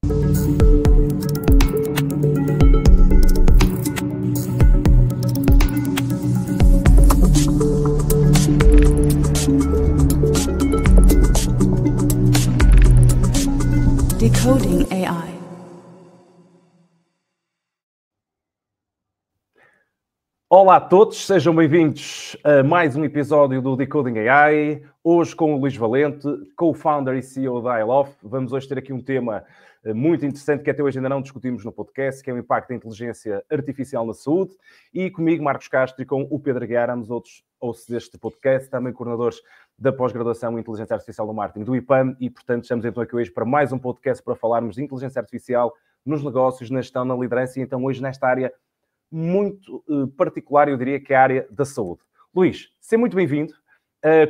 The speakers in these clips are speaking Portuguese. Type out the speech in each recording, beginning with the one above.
Decoding AI. Olá a todos, sejam bem-vindos a mais um episódio do Decoding AI. Hoje com o Luís Valente, co-founder e CEO da iLove. Vamos hoje ter aqui um tema muito interessante que até hoje ainda não discutimos no podcast, que é o impacto da inteligência artificial na saúde. E comigo, Marcos Castro, e com o Pedro Guiara, ambos outros hosts deste podcast, também coordenadores da pós-graduação em Inteligência Artificial do Marketing do IPAM. E, portanto, estamos então aqui hoje para mais um podcast para falarmos de inteligência artificial nos negócios, na gestão, na liderança e então hoje nesta área muito particular, eu diria que é a área da saúde. Luís, seja muito bem-vindo.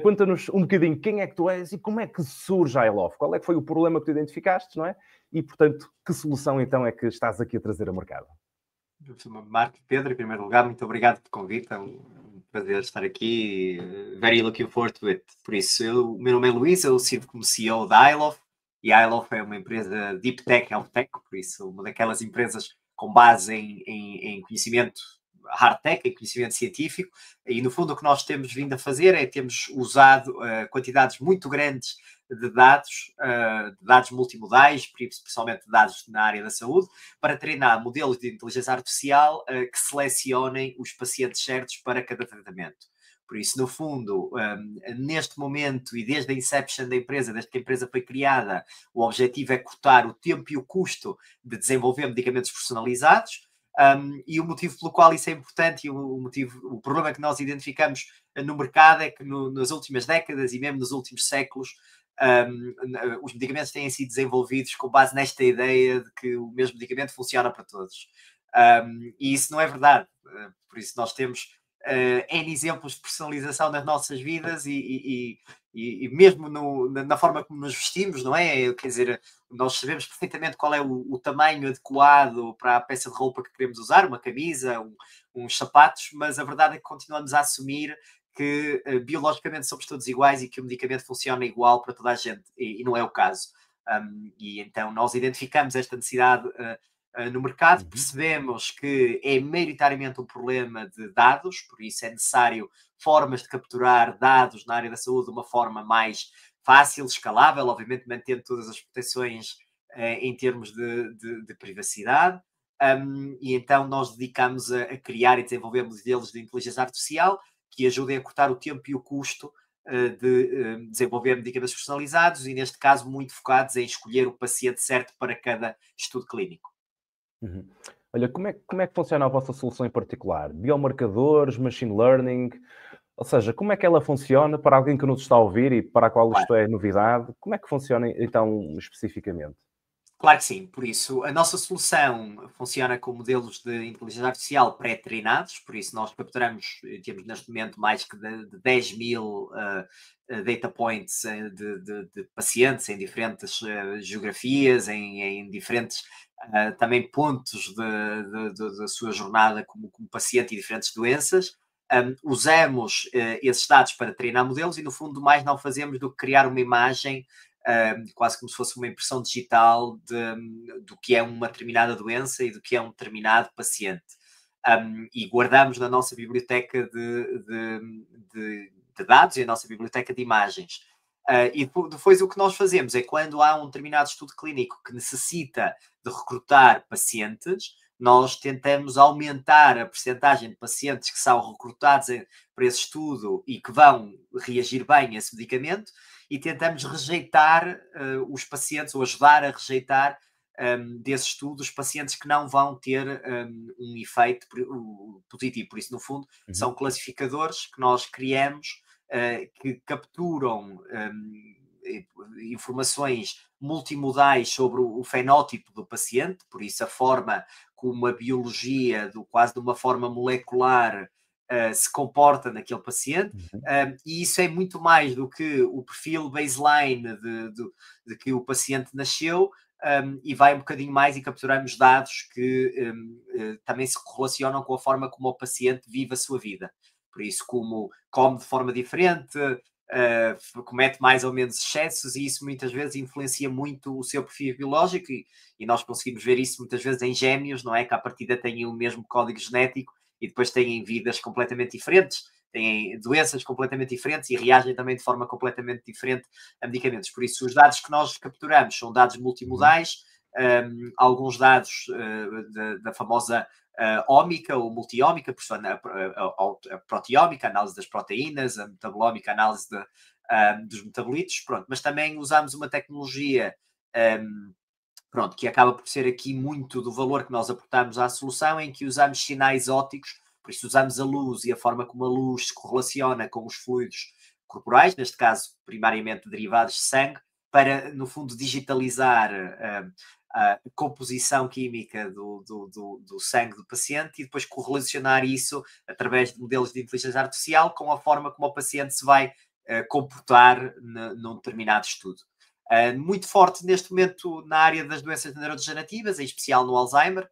Conta-nos um bocadinho quem é que tu és e como é que surge a iLove. Qual é que foi o problema que tu identificaste, não é? E, portanto, que solução então é que estás aqui a trazer ao mercado? Eu sou Marco e Pedro, em primeiro lugar, muito obrigado pelo convite. É um prazer estar aqui. Very looking forward to it. Por isso, o meu nome é Luís, eu sirvo como CEO da iLove. E a iLove é uma empresa Deep Tech, Health Tech, por isso, uma daquelas empresas com base em conhecimento hard tech, em conhecimento científico, e no fundo o que nós temos vindo a fazer é temos usado quantidades muito grandes de dados multimodais, principalmente dados na área da saúde, para treinar modelos de inteligência artificial que selecionem os pacientes certos para cada tratamento. Por isso, no fundo, neste momento e desde a inception da empresa, desde que a empresa foi criada, o objetivo é cortar o tempo e o custo de desenvolver medicamentos personalizados. E o motivo pelo qual isso é importante e o problema que nós identificamos no mercado é que nas últimas décadas e mesmo nos últimos séculos, os medicamentos têm sido desenvolvidos com base nesta ideia de que o mesmo medicamento funciona para todos. E isso não é verdade. Por isso nós temos N exemplos de personalização nas nossas vidas e mesmo na forma como nos vestimos, não é? Quer dizer, nós sabemos perfeitamente qual é o tamanho adequado para a peça de roupa que queremos usar, uma camisa, uns sapatos, mas a verdade é que continuamos a assumir que biologicamente somos todos iguais e que o medicamento funciona igual para toda a gente, e não é o caso. E então nós identificamos esta necessidade no mercado, percebemos que é maioritariamente um problema de dados, por isso é necessário formas de capturar dados na área da saúde de uma forma mais fácil, escalável, obviamente mantendo todas as proteções em termos de privacidade. E então nós dedicamos a criar e desenvolver modelos de inteligência artificial que ajudem a cortar o tempo e o custo de desenvolver medicamentos personalizados e, neste caso, muito focados em escolher o paciente certo para cada estudo clínico. Olha, como é que funciona a vossa solução em particular? Biomarcadores, machine learning, ou seja, como é que ela funciona para alguém que nos está a ouvir e para a qual isto é novidade? Como é que funciona então especificamente? Claro que sim, por isso a nossa solução funciona com modelos de inteligência artificial pré-treinados, por isso nós capturamos, temos neste momento mais que de 10 mil data points de pacientes em diferentes geografias, em diferentes também pontos da sua jornada como paciente e diferentes doenças. Usamos esses dados para treinar modelos e no fundo mais não fazemos do que criar uma imagem quase como se fosse uma impressão digital do que é uma determinada doença e do que é um determinado paciente. E guardamos na nossa biblioteca de dados e a nossa biblioteca de imagens. E depois o que nós fazemos é quando há um determinado estudo clínico que necessita de recrutar pacientes, nós tentamos aumentar a percentagem de pacientes que são recrutados para esse estudo e que vão reagir bem a esse medicamento e tentamos rejeitar os pacientes ou ajudar a rejeitar desse estudo os pacientes que não vão ter um efeito positivo. Por isso, no fundo, são classificadores que nós criamos que capturam informações multimodais sobre o fenótipo do paciente, por isso a forma como a biologia, quase de uma forma molecular, se comporta naquele paciente, e isso é muito mais do que o perfil baseline de que o paciente nasceu, e vai um bocadinho mais e capturamos dados que também se relacionam com a forma como o paciente vive a sua vida. Por isso, como come de forma diferente, comete mais ou menos excessos, e isso muitas vezes influencia muito o seu perfil biológico, e nós conseguimos ver isso muitas vezes em gêmeos, não é? Que à partida têm o mesmo código genético e depois têm vidas completamente diferentes, têm doenças completamente diferentes e reagem também de forma completamente diferente a medicamentos. Por isso, os dados que nós capturamos são dados multimodais, alguns dados da famosa ómica ou multiómica, por a proteómica, a análise das proteínas, a metabolómica, a análise dos metabolitos, pronto. Mas também usamos uma tecnologia pronto, que acaba por ser aqui muito do valor que nós aportamos à solução, em que usamos sinais ópticos, por isso usamos a luz e a forma como a luz se correlaciona com os fluidos corporais, neste caso primariamente derivados de sangue, para, no fundo, digitalizar a composição química do sangue do paciente e depois correlacionar isso através de modelos de inteligência artificial com a forma como o paciente se vai comportar num determinado estudo. Muito forte neste momento na área das doenças neurodegenerativas, em especial no Alzheimer,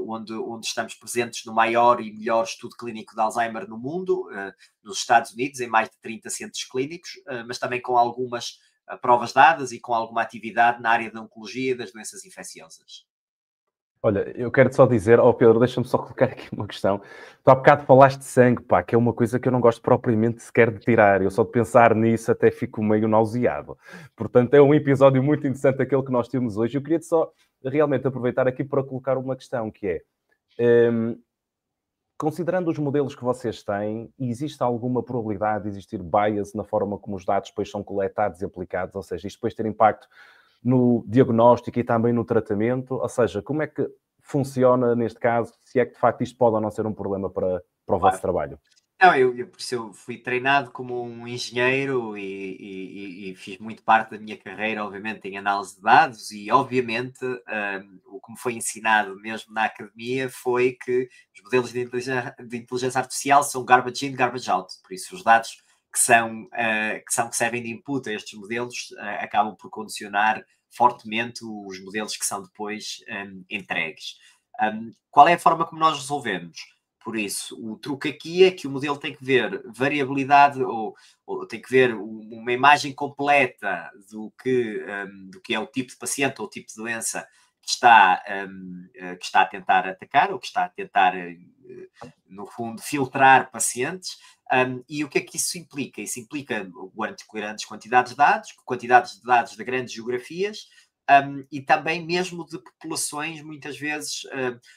onde estamos presentes no maior e melhor estudo clínico de Alzheimer no mundo, nos Estados Unidos, em mais de 30 centros clínicos, mas também com algumas provas dadas e com alguma atividade na área da oncologia e das doenças infecciosas. Olha, eu quero só dizer, Pedro, deixa-me só colocar aqui uma questão. Tu há bocado falaste de sangue, pá, que é uma coisa que eu não gosto propriamente sequer de tirar. Eu só de pensar nisso até fico meio nauseado. Portanto, é um episódio muito interessante aquele que nós temos hoje. Eu queria só realmente aproveitar aqui para colocar uma questão, que é, considerando os modelos que vocês têm, existe alguma probabilidade de existir bias na forma como os dados depois são coletados e aplicados? Ou seja, isto depois ter impacto no diagnóstico e também no tratamento? Ou seja, como é que funciona neste caso, se é que de facto isto pode ou não ser um problema para o vosso trabalho? Não, por isso eu fui treinado como um engenheiro e fiz muito parte da minha carreira, obviamente, em análise de dados, e obviamente o que me foi ensinado mesmo na academia foi que os modelos de inteligência artificial são garbage in, garbage out. Por isso os dados que servem de input a estes modelos acabam por condicionar fortemente os modelos que são depois entregues. Qual é a forma como nós resolvemos? Por isso, o truque aqui é que o modelo tem que ver variabilidade ou tem que ver uma imagem completa do que é o tipo de paciente ou o tipo de doença que está a tentar atacar ou que está a tentar, no fundo, filtrar pacientes. E o que é que isso implica? Isso implica grandes quantidades de dados de grandes geografias, e também mesmo de populações muitas vezes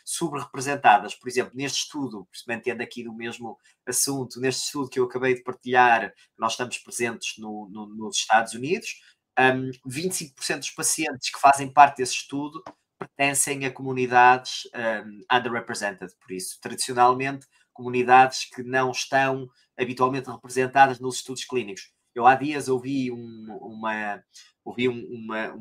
subrepresentadas. Por exemplo, neste estudo, mantendo aqui do mesmo assunto, neste estudo que eu acabei de partilhar, nós estamos presentes nos Estados Unidos, 25% dos pacientes que fazem parte desse estudo pertencem a comunidades underrepresented. Por isso, tradicionalmente, comunidades que não estão habitualmente representadas nos estudos clínicos. Eu há dias ouvi uma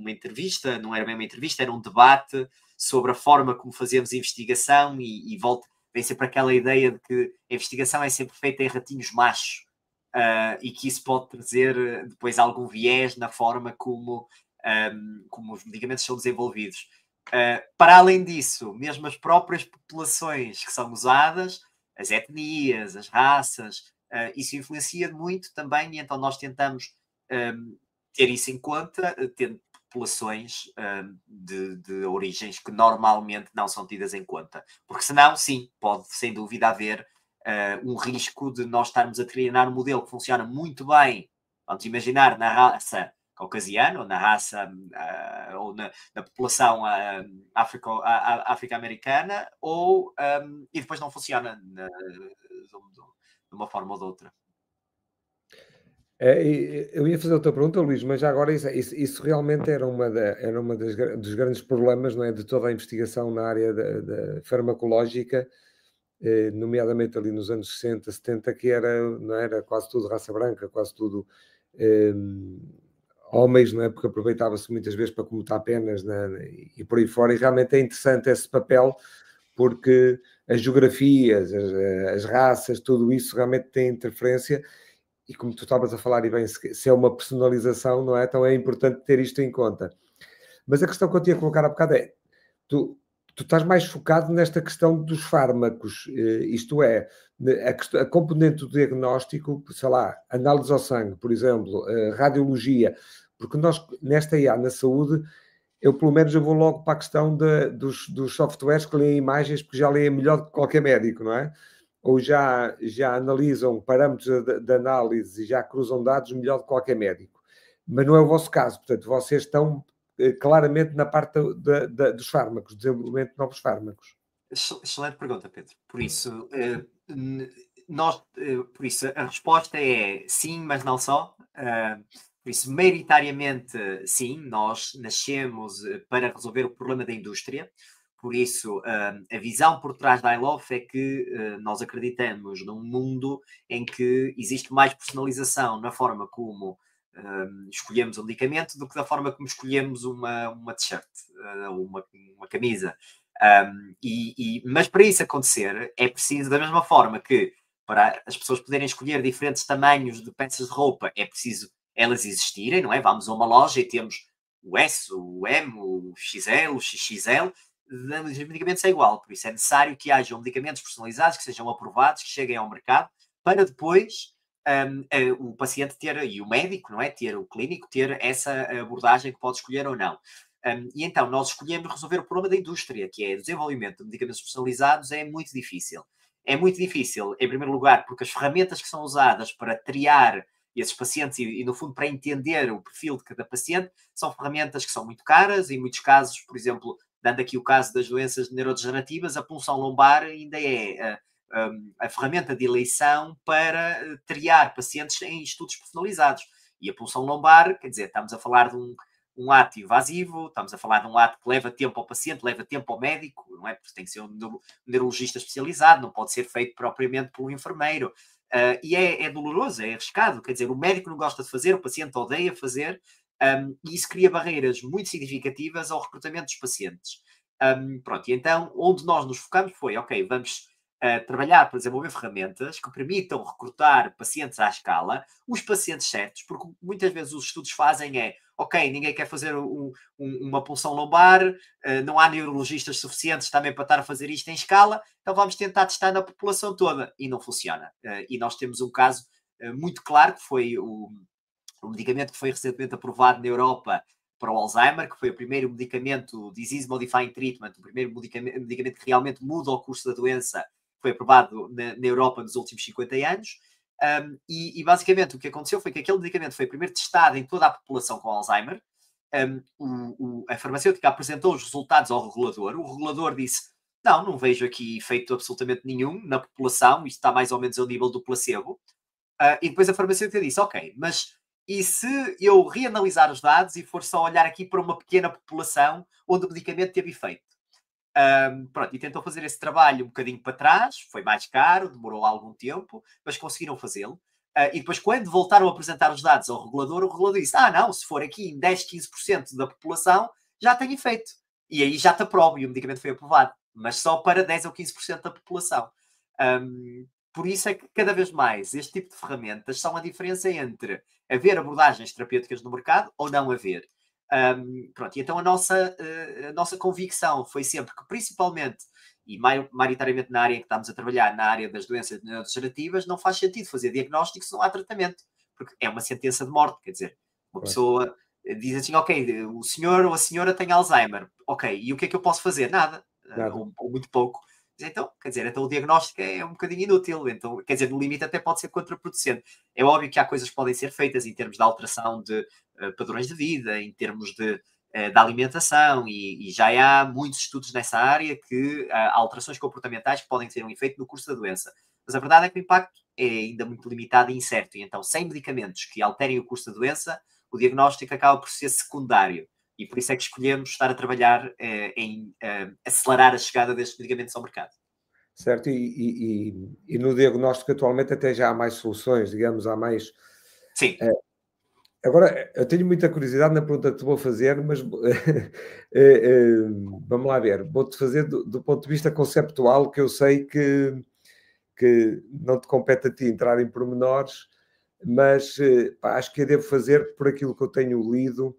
entrevista, não era bem uma entrevista, era um debate sobre a forma como fazemos investigação e vem sempre aquela ideia de que a investigação é sempre feita em ratinhos machos e que isso pode trazer depois algum viés na forma como os medicamentos são desenvolvidos. Para além disso, mesmo as próprias populações que são usadas, as etnias, as raças, isso influencia muito também, e então nós tentamos ter isso em conta, tendo populações de origens que normalmente não são tidas em conta. Porque senão, sim, pode sem dúvida haver um risco de nós estarmos a treinar um modelo que funciona muito bem, vamos imaginar, na raça caucasiana, ou na raça, ou na população africo-americana, e depois não funciona de uma forma ou de outra. Eu ia fazer outra pergunta, Luís, mas já agora isso realmente era dos grandes problemas, não é, de toda a investigação na área da farmacológica, nomeadamente ali nos anos 60, 70, que não era quase tudo raça branca, quase tudo homens, não é, porque aproveitava-se muitas vezes para comutar penas e por aí fora, e realmente é interessante esse papel, porque as geografias, as raças, tudo isso realmente tem interferência. E como tu estavas a falar, e bem, se é uma personalização, não é? Então é importante ter isto em conta. Mas a questão que eu tinha a colocar há bocado é, tu tu estás mais focado nesta questão dos fármacos, isto é, a componente do diagnóstico, sei lá, análise ao sangue, por exemplo, radiologia, porque nós, nesta IA na saúde, eu pelo menos eu vou logo para a questão dos softwares que leem imagens, porque já leem melhor do que qualquer médico, não é? Ou já analisam parâmetros de análise e já cruzam dados melhor do que qualquer médico. Mas não é o vosso caso, portanto, vocês estão claramente na parte dos fármacos, desenvolvimento de novos fármacos. Excelente pergunta, Pedro. Por isso, por isso a resposta é sim, mas não só. Por isso, maioritariamente, sim, nós nascemos para resolver o problema da indústria. Por isso, a visão por trás da iLove é que nós acreditamos num mundo em que existe mais personalização na forma como escolhemos um medicamento do que da forma como escolhemos uma t-shirt, uma camisa. Mas para isso acontecer, é preciso, da mesma forma que para as pessoas poderem escolher diferentes tamanhos de peças de roupa, é preciso elas existirem, não é? Vamos a uma loja e temos o S, o M, o XL, o XXL, os medicamentos é igual. Por isso é necessário que hajam medicamentos personalizados, que sejam aprovados, que cheguem ao mercado, para depois o paciente ter, e o médico, não é? O clínico ter essa abordagem que pode escolher ou não. E então nós escolhemos resolver o problema da indústria, que é o desenvolvimento de medicamentos personalizados. É muito difícil. É muito difícil, em primeiro lugar, porque as ferramentas que são usadas para triar esses pacientes e, no fundo, para entender o perfil de cada paciente, são ferramentas que são muito caras. Em muitos casos, por exemplo, dando aqui o caso das doenças neurodegenerativas, a punção lombar ainda é a ferramenta de eleição para triar pacientes em estudos personalizados. E a punção lombar, quer dizer, estamos a falar de um ato invasivo, estamos a falar de um ato que leva tempo ao paciente, leva tempo ao médico, não é? Porque tem que ser um neurologista especializado, não pode ser feito propriamente por um enfermeiro. E é doloroso, é arriscado, quer dizer, o médico não gosta de fazer, o paciente odeia fazer, e isso cria barreiras muito significativas ao recrutamento dos pacientes. Pronto, e então, onde nós nos focamos foi, ok, vamos trabalhar para desenvolver ferramentas que permitam recrutar pacientes à escala, os pacientes certos, porque muitas vezes os estudos fazem ok, ninguém quer fazer uma punção lombar, não há neurologistas suficientes também para estar a fazer isto em escala, então vamos tentar testar na população toda, e não funciona. E nós temos um caso muito claro, que foi o medicamento que foi recentemente aprovado na Europa para o Alzheimer, que foi o primeiro medicamento Disease Modifying Treatment, o primeiro medicamento que realmente muda o curso da doença, foi aprovado na Europa nos últimos 50 anos. E basicamente o que aconteceu foi que aquele medicamento foi primeiro testado em toda a população com Alzheimer. A farmacêutica apresentou os resultados ao regulador. O regulador disse: não vejo aqui efeito absolutamente nenhum na população, isto está mais ou menos ao nível do placebo. E depois a farmacêutica disse: ok, mas e se eu reanalisar os dados e for só olhar aqui para uma pequena população onde o medicamento teve efeito? Pronto, e tentou fazer esse trabalho um bocadinho para trás, foi mais caro, demorou algum tempo, mas conseguiram fazê-lo. E depois, quando voltaram a apresentar os dados ao regulador, o regulador disse: não, se for aqui em 10, 15% da população, já tem efeito. E aí já te aprovo, e o medicamento foi aprovado, mas só para 10 ou 15% da população. Por isso é que cada vez mais este tipo de ferramentas são a diferença entre haver abordagens terapêuticas no mercado ou não haver. Pronto, e então a nossa convicção foi sempre que, principalmente, e maioritariamente na área em que estamos a trabalhar, na área das doenças neurodegenerativas, não faz sentido fazer diagnóstico se não há tratamento, porque é uma sentença de morte. Quer dizer, uma pessoa diz assim: ok, o senhor ou a senhora tem Alzheimer, ok, e o que é que eu posso fazer? Nada. Ou muito pouco. Então, quer dizer, então o diagnóstico é um bocadinho inútil. Então, quer dizer, no limite até pode ser contraproducente. É óbvio que há coisas que podem ser feitas em termos de alteração de padrões de vida, em termos de alimentação, e já há muitos estudos nessa área que há alterações comportamentais que podem ter um efeito no curso da doença. Mas a verdade é que o impacto é ainda muito limitado e incerto. E então, sem medicamentos que alterem o curso da doença, o diagnóstico acaba por ser secundário. E por isso é que escolhemos estar a trabalhar em acelerar a chegada destes medicamentos ao mercado. Certo, e no diagnóstico atualmente até já há mais soluções, digamos, há mais... Sim. Agora, eu tenho muita curiosidade na pergunta que te vou fazer, mas vamos lá ver. Vou-te fazer do ponto de vista conceptual, que eu sei que não te compete a ti entrar em pormenores, mas acho que eu devo fazer, por aquilo que eu tenho lido,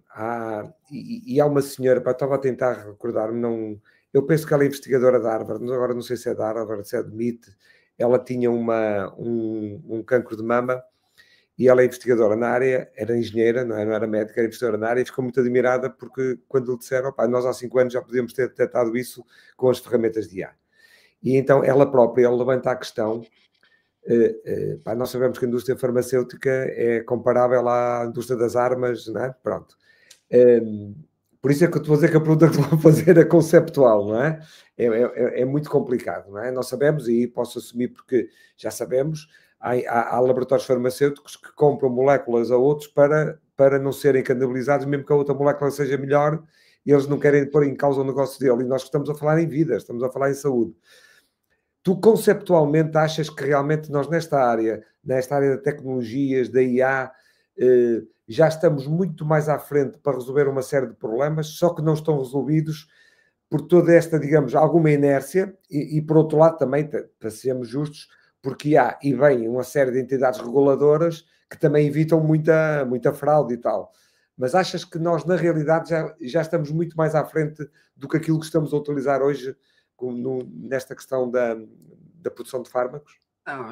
há uma senhora, estava a tentar recordar-me, não, eu penso que ela é investigadora da Harvard, agora não sei se é da Harvard, se é de MIT, ela tinha um cancro de mama e ela é investigadora na área, era engenheira, não era médica, era investigadora na área, e ficou muito admirada porque quando lhe disseram, nós há 5 anos já podíamos ter detectado isso com as ferramentas de IA. E então ela própria levanta a questão, nós sabemos que a indústria farmacêutica é comparável à indústria das armas, não é? Pronto. Por isso é que eu estou a dizer que a pergunta que estou a fazer é conceptual, não é? É muito complicado, não é? Nós sabemos, e posso assumir porque já sabemos, há laboratórios farmacêuticos que compram moléculas a outros para não serem canibalizados, mesmo que a outra molécula seja melhor, e eles não querem pôr em causa o negócio dele. E nós estamos a falar em vidas, estamos a falar em saúde. Tu conceptualmente achas que realmente nós nesta área de tecnologias, da IA, já estamos muito mais à frente para resolver uma série de problemas, só que não estão resolvidos por toda esta, digamos, alguma inércia e por outro lado também, para sermos justos, porque há e vem uma série de entidades reguladoras que também evitam muita fraude e tal. Mas achas que nós, na realidade, já estamos muito mais à frente do que aquilo que estamos a utilizar hoje nesta questão da produção de fármacos?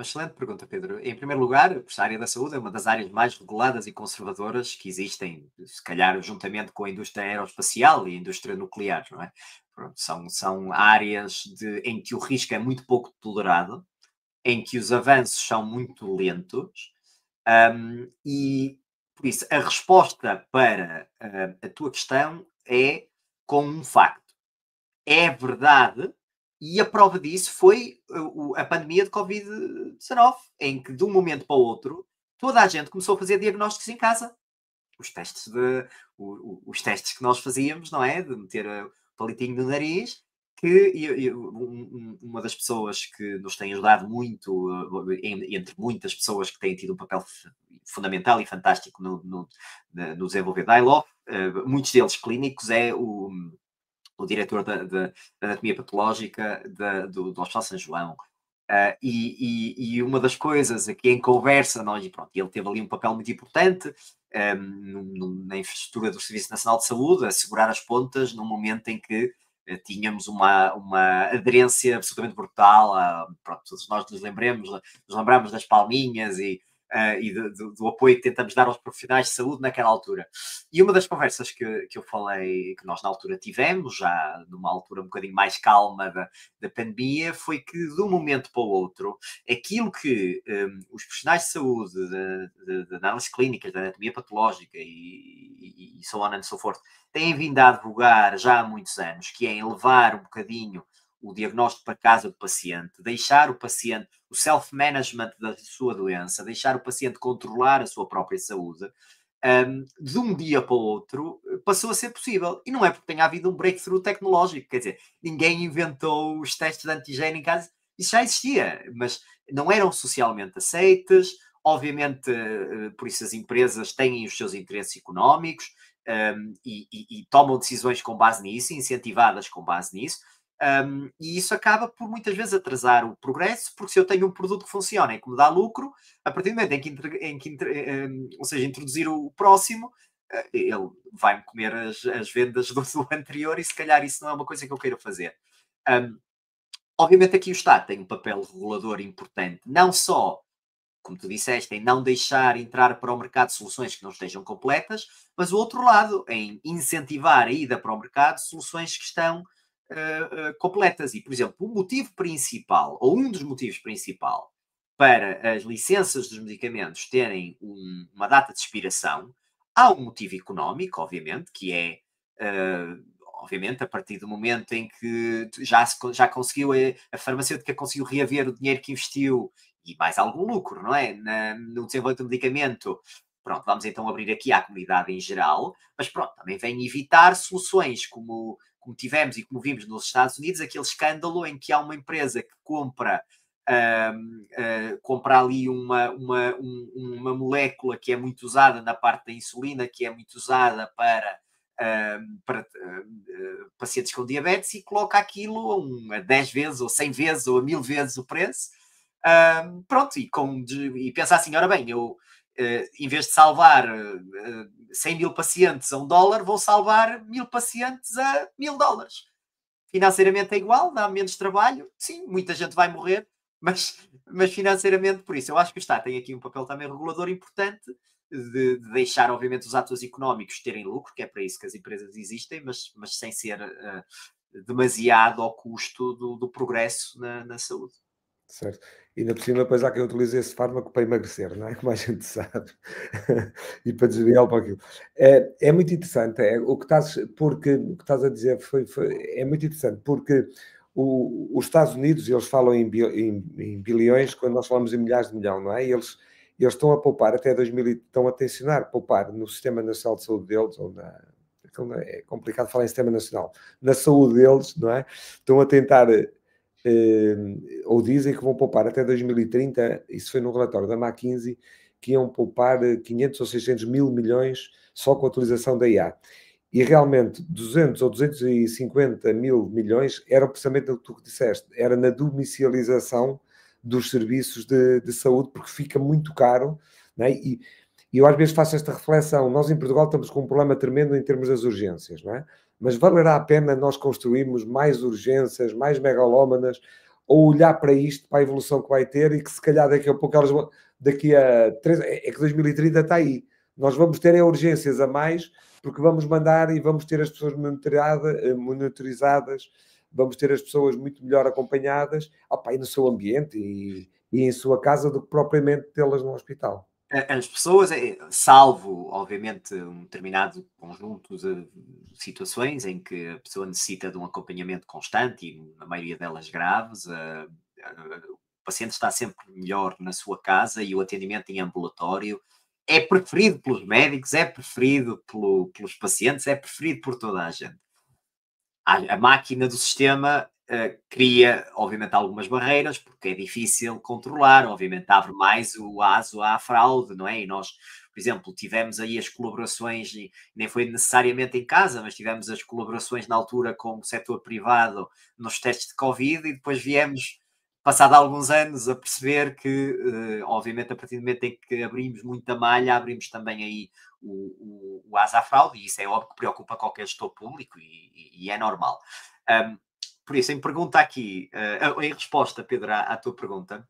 Excelente pergunta, Pedro. Em primeiro lugar, a área da saúde é uma das áreas mais reguladas e conservadoras que existem, se calhar juntamente com a indústria aeroespacial e a indústria nuclear, não é? Pronto, são áreas em que o risco é muito pouco tolerado, em que os avanços são muito lentos, e por isso a resposta para a tua questão é com um facto. É verdade. E a prova disso foi a pandemia de Covid-19, em que de um momento para o outro toda a gente começou a fazer diagnósticos em casa. Os testes que nós fazíamos, não é? De meter o palitinho no nariz, que uma das pessoas que nos tem ajudado muito, entre muitas pessoas que têm tido um papel fundamental e fantástico no desenvolver da iLove, muitos deles clínicos, é o diretor da Anatomia Patológica do Hospital São João. E uma das coisas aqui em conversa, ele teve ali um papel muito importante na infraestrutura do Serviço Nacional de Saúde, assegurar as pontas num momento em que tínhamos uma aderência absolutamente brutal. Todos nós nos lembramos das palminhas e do apoio que tentamos dar aos profissionais de saúde naquela altura. E uma das conversas que eu falei, que nós na altura tivemos, já numa altura um bocadinho mais calma da pandemia, foi que de um momento para o outro, aquilo que os profissionais de saúde, de análise clínicas, da anatomia patológica e so on and so forth, têm vindo a advogar já há muitos anos, que é levar um bocadinho o diagnóstico para casa do paciente, deixar o paciente, o self-management da sua doença, deixar o paciente controlar a sua própria saúde, de um dia para o outro, passou a ser possível. E não é porque tenha havido um breakthrough tecnológico, quer dizer, ninguém inventou os testes de antigênio em casa, isso já existia, mas não eram socialmente aceites, obviamente, por isso as empresas têm os seus interesses económicos, e tomam decisões com base nisso, incentivadas com base nisso, e isso acaba por muitas vezes atrasar o progresso, porque se eu tenho um produto que funciona e que me dá lucro, a partir do momento em que introduzir o próximo, ele vai-me comer as vendas do anterior e se calhar isso não é uma coisa que eu queira fazer. Obviamente aqui o Estado tem um papel regulador importante, não só, como tu disseste, em não deixar entrar para o mercado soluções que não estejam completas, mas o outro lado, em incentivar a ida para o mercado soluções que estão completas. E, por exemplo, o motivo principal, ou um dos motivos principal para as licenças dos medicamentos terem uma data de expiração, há um motivo económico, obviamente, que é, obviamente, a partir do momento em que já conseguiu, a farmacêutica conseguiu reaver o dinheiro que investiu e mais algum lucro, não é? No desenvolvimento do medicamento. Pronto, vamos então abrir aqui à comunidade em geral, mas pronto, também vem evitar soluções como tivemos e como vimos nos Estados Unidos, aquele escândalo em que há uma empresa que compra ali uma molécula que é muito usada na parte da insulina, que é muito usada para pacientes com diabetes, e coloca aquilo a 10 vezes, ou 100 vezes, ou a 1000 vezes o preço. Pronto, e pensa assim, ora bem, em vez de salvar 100 mil pacientes a $1, vou salvar 1000 pacientes a $1000. Financeiramente é igual, dá menos trabalho. Sim, muita gente vai morrer, mas financeiramente, por isso, eu acho que o Estado tem aqui um papel também regulador importante de deixar, obviamente, os atores económicos terem lucro, que é para isso que as empresas existem, mas sem ser demasiado ao custo do progresso na saúde. Certo. E ainda por cima, depois há quem utilize esse fármaco para emagrecer, não é? Como a gente sabe. E para desviar para aquilo. É muito interessante, porque o que estás a dizer é muito interessante, porque os Estados Unidos, eles falam em bilhões, quando nós falamos em milhares de milhão, não é? E eles estão a poupar até 2000, estão a tensionar poupar no Sistema Nacional de Saúde deles, é complicado falar em Sistema Nacional, na saúde deles, não é? Estão a tentar... ou dizem que vão poupar até 2030, isso foi no relatório da McKinsey, que iam poupar 500 ou 600 mil milhões só com a utilização da IA. E realmente 200 ou 250 mil milhões era precisamente o que tu disseste, era na domicilialização dos serviços de saúde, porque fica muito caro, não é? E eu às vezes faço esta reflexão, nós em Portugal estamos com um problema tremendo em termos das urgências, não é? Mas valerá a pena nós construirmos mais urgências, mais megalómanas, ou olhar para isto, para a evolução que vai ter e que se calhar daqui a pouco daqui a 3... É que 2030 está aí. Nós vamos ter urgências a mais porque vamos mandar e vamos ter as pessoas monitorizadas, vamos ter as pessoas muito melhor acompanhadas, e no seu ambiente e em sua casa do que propriamente tê-las no hospital. As pessoas, salvo, obviamente, um determinado conjunto de situações em que a pessoa necessita de um acompanhamento constante e, na maioria delas, graves, o paciente está sempre melhor na sua casa e o atendimento em ambulatório é preferido pelos médicos, é preferido pelos pacientes, é preferido por toda a gente. A máquina do sistema cria, obviamente, algumas barreiras, porque é difícil controlar, obviamente abre mais o aso à fraude, não é? E nós, por exemplo, tivemos aí as colaborações, e nem foi necessariamente em casa, mas tivemos as colaborações na altura com o setor privado nos testes de Covid e depois viemos, passado alguns anos, a perceber que, obviamente, a partir do momento em que abrimos muita malha, abrimos também aí o aso à fraude, e isso é óbvio que preocupa qualquer gestor público e é normal. Por isso, em pergunta aqui, em resposta, Pedro, à tua pergunta,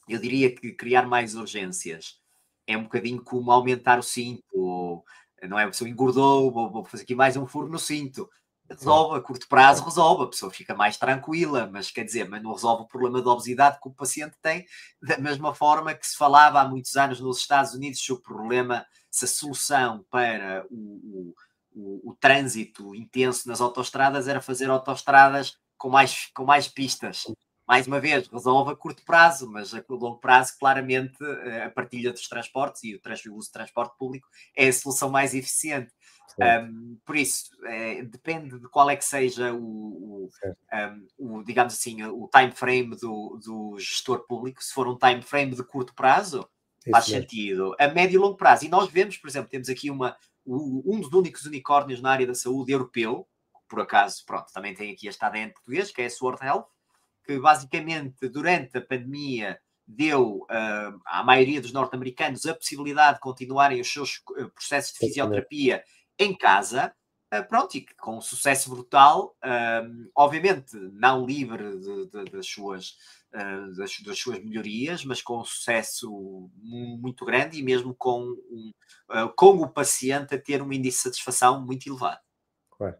eu diria que criar mais urgências é um bocadinho como aumentar o cinto, ou, não é? A pessoa engordou, vou fazer aqui mais um furo no cinto. Resolve, a curto prazo resolve, a pessoa fica mais tranquila, mas quer dizer, mas não resolve o problema da obesidade que o paciente tem, da mesma forma que se falava há muitos anos nos Estados Unidos sobre o problema, se a solução para o trânsito intenso nas autoestradas era fazer autoestradas com mais pistas. Mais uma vez, resolve a curto prazo, mas a longo prazo, claramente, a partilha dos transportes e o uso de transporte público é a solução mais eficiente. Por isso, depende de qual é que seja digamos assim, o time frame do gestor público. Se for um time frame de curto prazo, faz sentido. A médio e longo prazo. E nós vemos, por exemplo, temos aqui um dos únicos unicórnios na área da saúde europeu, por acaso, pronto, também tem aqui este ADN português, que é a Sword Health, que basicamente, durante a pandemia, deu à maioria dos norte-americanos a possibilidade de continuarem os seus processos de fisioterapia em casa, pronto, e com um sucesso brutal, obviamente não livre das suas melhorias, mas com um sucesso muito grande e mesmo com o paciente a ter um índice de satisfação muito elevado.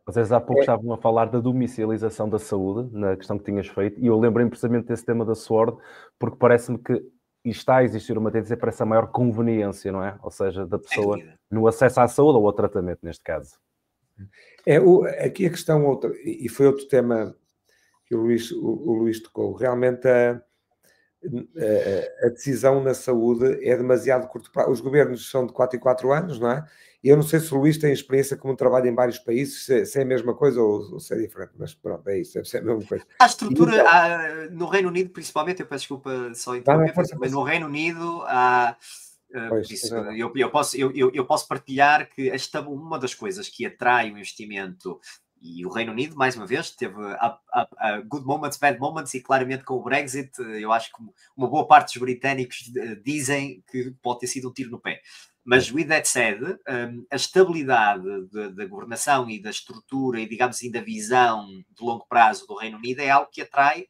Vocês há pouco estavam a falar da domicilialização da saúde, na questão que tinhas feito, e eu lembrei-me precisamente desse tema da Sword, porque parece-me que está a existir uma tendência para essa maior conveniência, não é? Ou seja, da pessoa no acesso à saúde ou ao tratamento, neste caso. Aqui a questão, e foi outro tema que o Luís tocou, realmente a decisão na saúde é demasiado curto prazo. Os governos são de 4 em 4 anos, não é? E eu não sei se o Luís tem experiência como trabalha em vários países, se é a mesma coisa ou se é diferente, mas pronto, é isso, deve ser a mesma coisa. A estrutura, no Reino Unido, principalmente, eu peço desculpa só interromper, mas no Reino Unido há... eu posso partilhar que uma das coisas que atrai o investimento E o Reino Unido, mais uma vez, teve good moments, bad moments, e claramente com o Brexit, eu acho que uma boa parte dos britânicos dizem que pode ter sido um tiro no pé. Mas, with that said, a estabilidade da governação e da estrutura e, digamos assim, da visão de longo prazo do Reino Unido é algo que atrai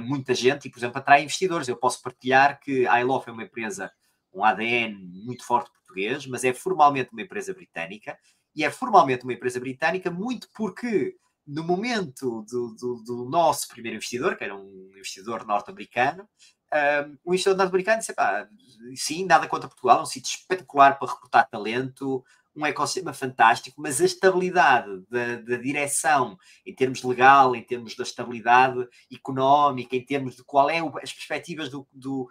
muita gente e, por exemplo, atrai investidores. Eu posso partilhar que a iLove é uma empresa, um ADN muito forte português, mas é formalmente uma empresa britânica. E é formalmente uma empresa britânica muito porque, no momento do nosso primeiro investidor, que era um investidor norte-americano, o investidor norte-americano disse, sim, nada contra Portugal, um sítio espetacular para recrutar talento, um ecossistema fantástico, mas a estabilidade da direção, em termos legal, em termos da estabilidade económica, em termos de qual é as perspectivas do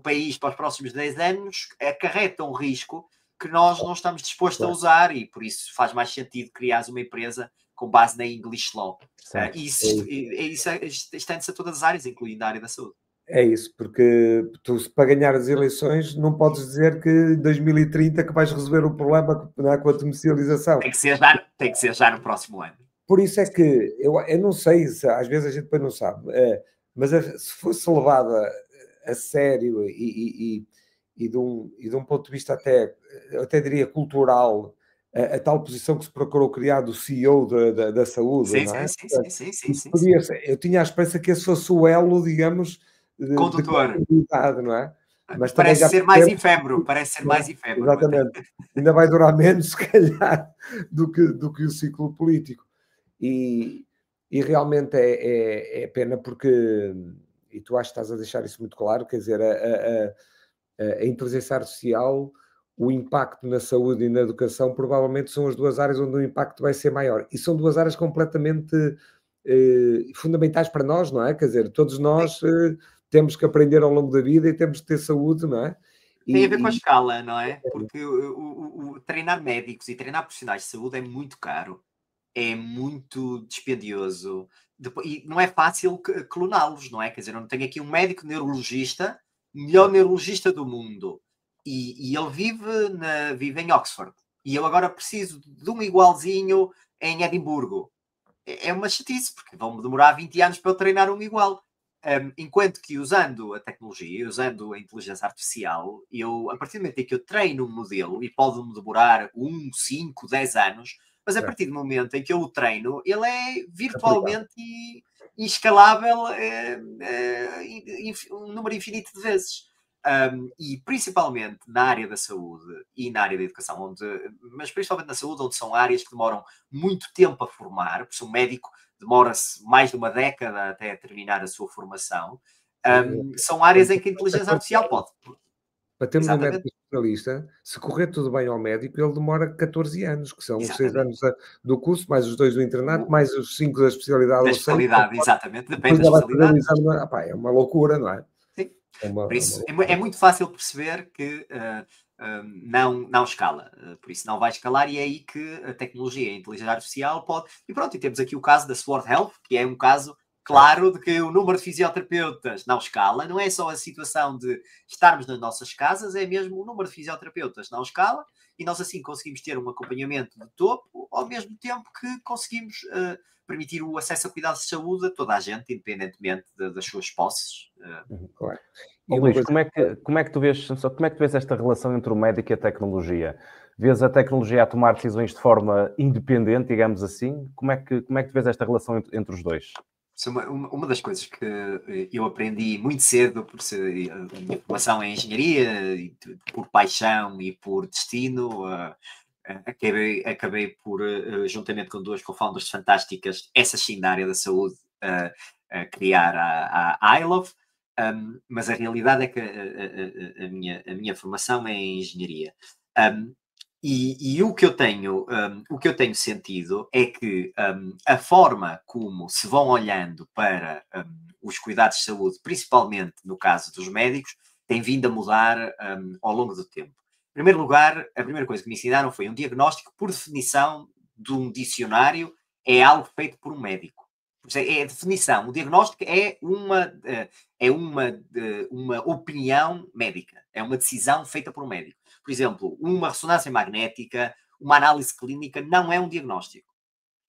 país para os próximos 10 anos, acarreta um risco que nós não estamos dispostos a usar, e por isso faz mais sentido criar uma empresa com base na English Law. E isso estende-se a todas as áreas, incluindo a área da saúde. É isso, porque tu, para ganhar as eleições, não podes dizer que em 2030 que vais resolver o problema com a comercialização. Tem que ser já no próximo ano. Por isso é que eu não sei, às vezes a gente depois não sabe, mas se fosse levada a sério e de um ponto de vista eu até diria cultural, a tal posição que se procurou criar do CEO da saúde, sim, não é? Sim. Eu tinha a esperança que esse fosse o elo, digamos, de continuidade, não é? Mas parece ser mais efêmero, Exatamente. Ainda vai durar menos, se calhar, do que o ciclo político. E realmente é pena porque, e tu acho que estás a deixar isso muito claro, quer dizer, a inteligência artificial, o impacto na saúde e na educação provavelmente são as duas áreas onde o impacto vai ser maior. E são duas áreas completamente fundamentais para nós, não é? Quer dizer, todos nós temos que aprender ao longo da vida e temos que ter saúde, não é? Tem a ver com a escala, não é? Porque o treinar médicos e treinar profissionais de saúde é muito caro, é muito dispendioso, e não é fácil cloná-los, não é? Quer dizer, eu não tenho aqui um médico neurologista, melhor neurologista do mundo, e ele vive em Oxford, e eu agora preciso de um igualzinho em Edimburgo. É uma chatice, porque vão demorar 20 anos para eu treinar um igual. Enquanto que usando a tecnologia, usando a inteligência artificial, a partir do momento em que eu treino um modelo, e pode-me demorar 1, 5, 10 anos, mas a partir do momento em que eu o treino, ele é virtualmente escalável um número infinito de vezes. E principalmente na área da saúde e na área da educação, mas principalmente na saúde, onde são áreas que demoram muito tempo a formar, porque um médico demora-se mais de uma década até terminar a sua formação, são áreas em que a inteligência artificial pode. Para termos um médico especialista, se correr tudo bem ao médico, ele demora 14 anos, que são os 6 anos do curso, mais os 2 do internato, mais os 5 da especialidade. Da especialidade, exatamente, depende da especialidade. É uma loucura, não é? Sim. Por isso, é muito fácil perceber que não escala. Por isso não vai escalar, e é aí que a tecnologia, a inteligência artificial pode... E pronto, e temos aqui o caso da Sword Health, que é um caso claro de que o número de fisioterapeutas não escala. Não é só a situação de estarmos nas nossas casas, é mesmo o número de fisioterapeutas não escala, e nós assim conseguimos ter um acompanhamento de topo, ao mesmo tempo que conseguimos permitir o acesso a cuidados de saúde a toda a gente, independentemente das suas posses. Claro. Luís, como é que tu vês esta relação entre o médico e a tecnologia? Vês a tecnologia a tomar decisões de forma independente, digamos assim? Como é que tu vês esta relação entre os dois? Uma das coisas que eu aprendi muito cedo, por ser a minha formação em engenharia, e por paixão e por destino, acabei por, juntamente com duas co-founders fantásticas, essas sim da área da saúde, criar a iLove. Mas a realidade é que a minha formação é em engenharia. E o que eu tenho sentido é que a forma como se vão olhando para os cuidados de saúde, principalmente no caso dos médicos, tem vindo a mudar ao longo do tempo. Em primeiro lugar, a primeira coisa que me ensinaram foi um diagnóstico, por definição de um dicionário, é algo feito por um médico. É a definição. O diagnóstico é uma opinião médica. É uma decisão feita por um médico. Por exemplo, uma ressonância magnética, uma análise clínica não é um diagnóstico.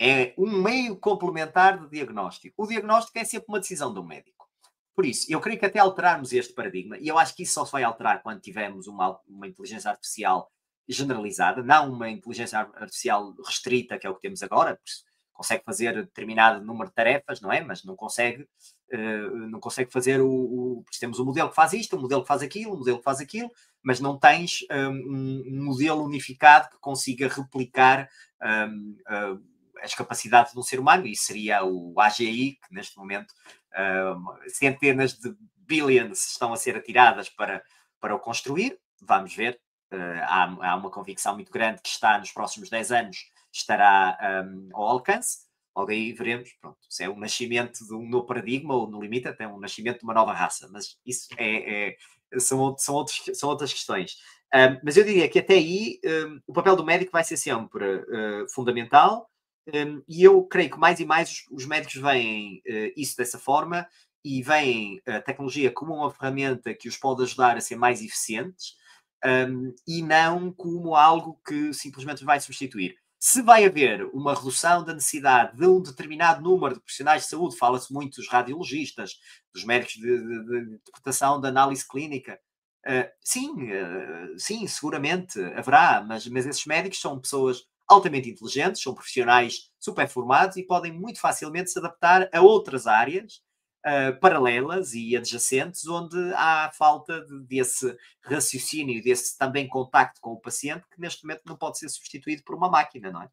É um meio complementar de diagnóstico. O diagnóstico é sempre uma decisão do médico. Por isso, eu creio que até alterarmos este paradigma, e eu acho que isso só se vai alterar quando tivermos uma inteligência artificial generalizada, não uma inteligência artificial restrita, que é o que temos agora, porque consegue fazer determinado número de tarefas, não é? Mas não consegue fazer temos um modelo que faz isto, um modelo que faz aquilo, um modelo que faz aquilo, mas não tens um modelo unificado que consiga replicar as capacidades de um ser humano. E seria o AGI, que neste momento centenas de billions estão a ser atiradas para o construir. Vamos ver. Há uma convicção muito grande que nos próximos 10 anos estará ao alcance. Logo aí veremos, pronto, se é um nascimento de um novo paradigma ou, no limite, até um nascimento de uma nova raça. Mas isso são outras questões. Mas eu diria que até aí o papel do médico vai ser sempre fundamental, e eu creio que mais e mais os médicos veem isso dessa forma e veem a tecnologia como uma ferramenta que os pode ajudar a ser mais eficientes, e não como algo que simplesmente vai substituir. Se vai haver uma redução da necessidade de um determinado número de profissionais de saúde, fala-se muito dos radiologistas, dos médicos de interpretação, de análise clínica, sim, seguramente haverá, mas esses médicos são pessoas altamente inteligentes, são profissionais super formados e podem muito facilmente se adaptar a outras áreas paralelas e adjacentes, onde há falta desse raciocínio, desse também contacto com o paciente, que neste momento não pode ser substituído por uma máquina, não é?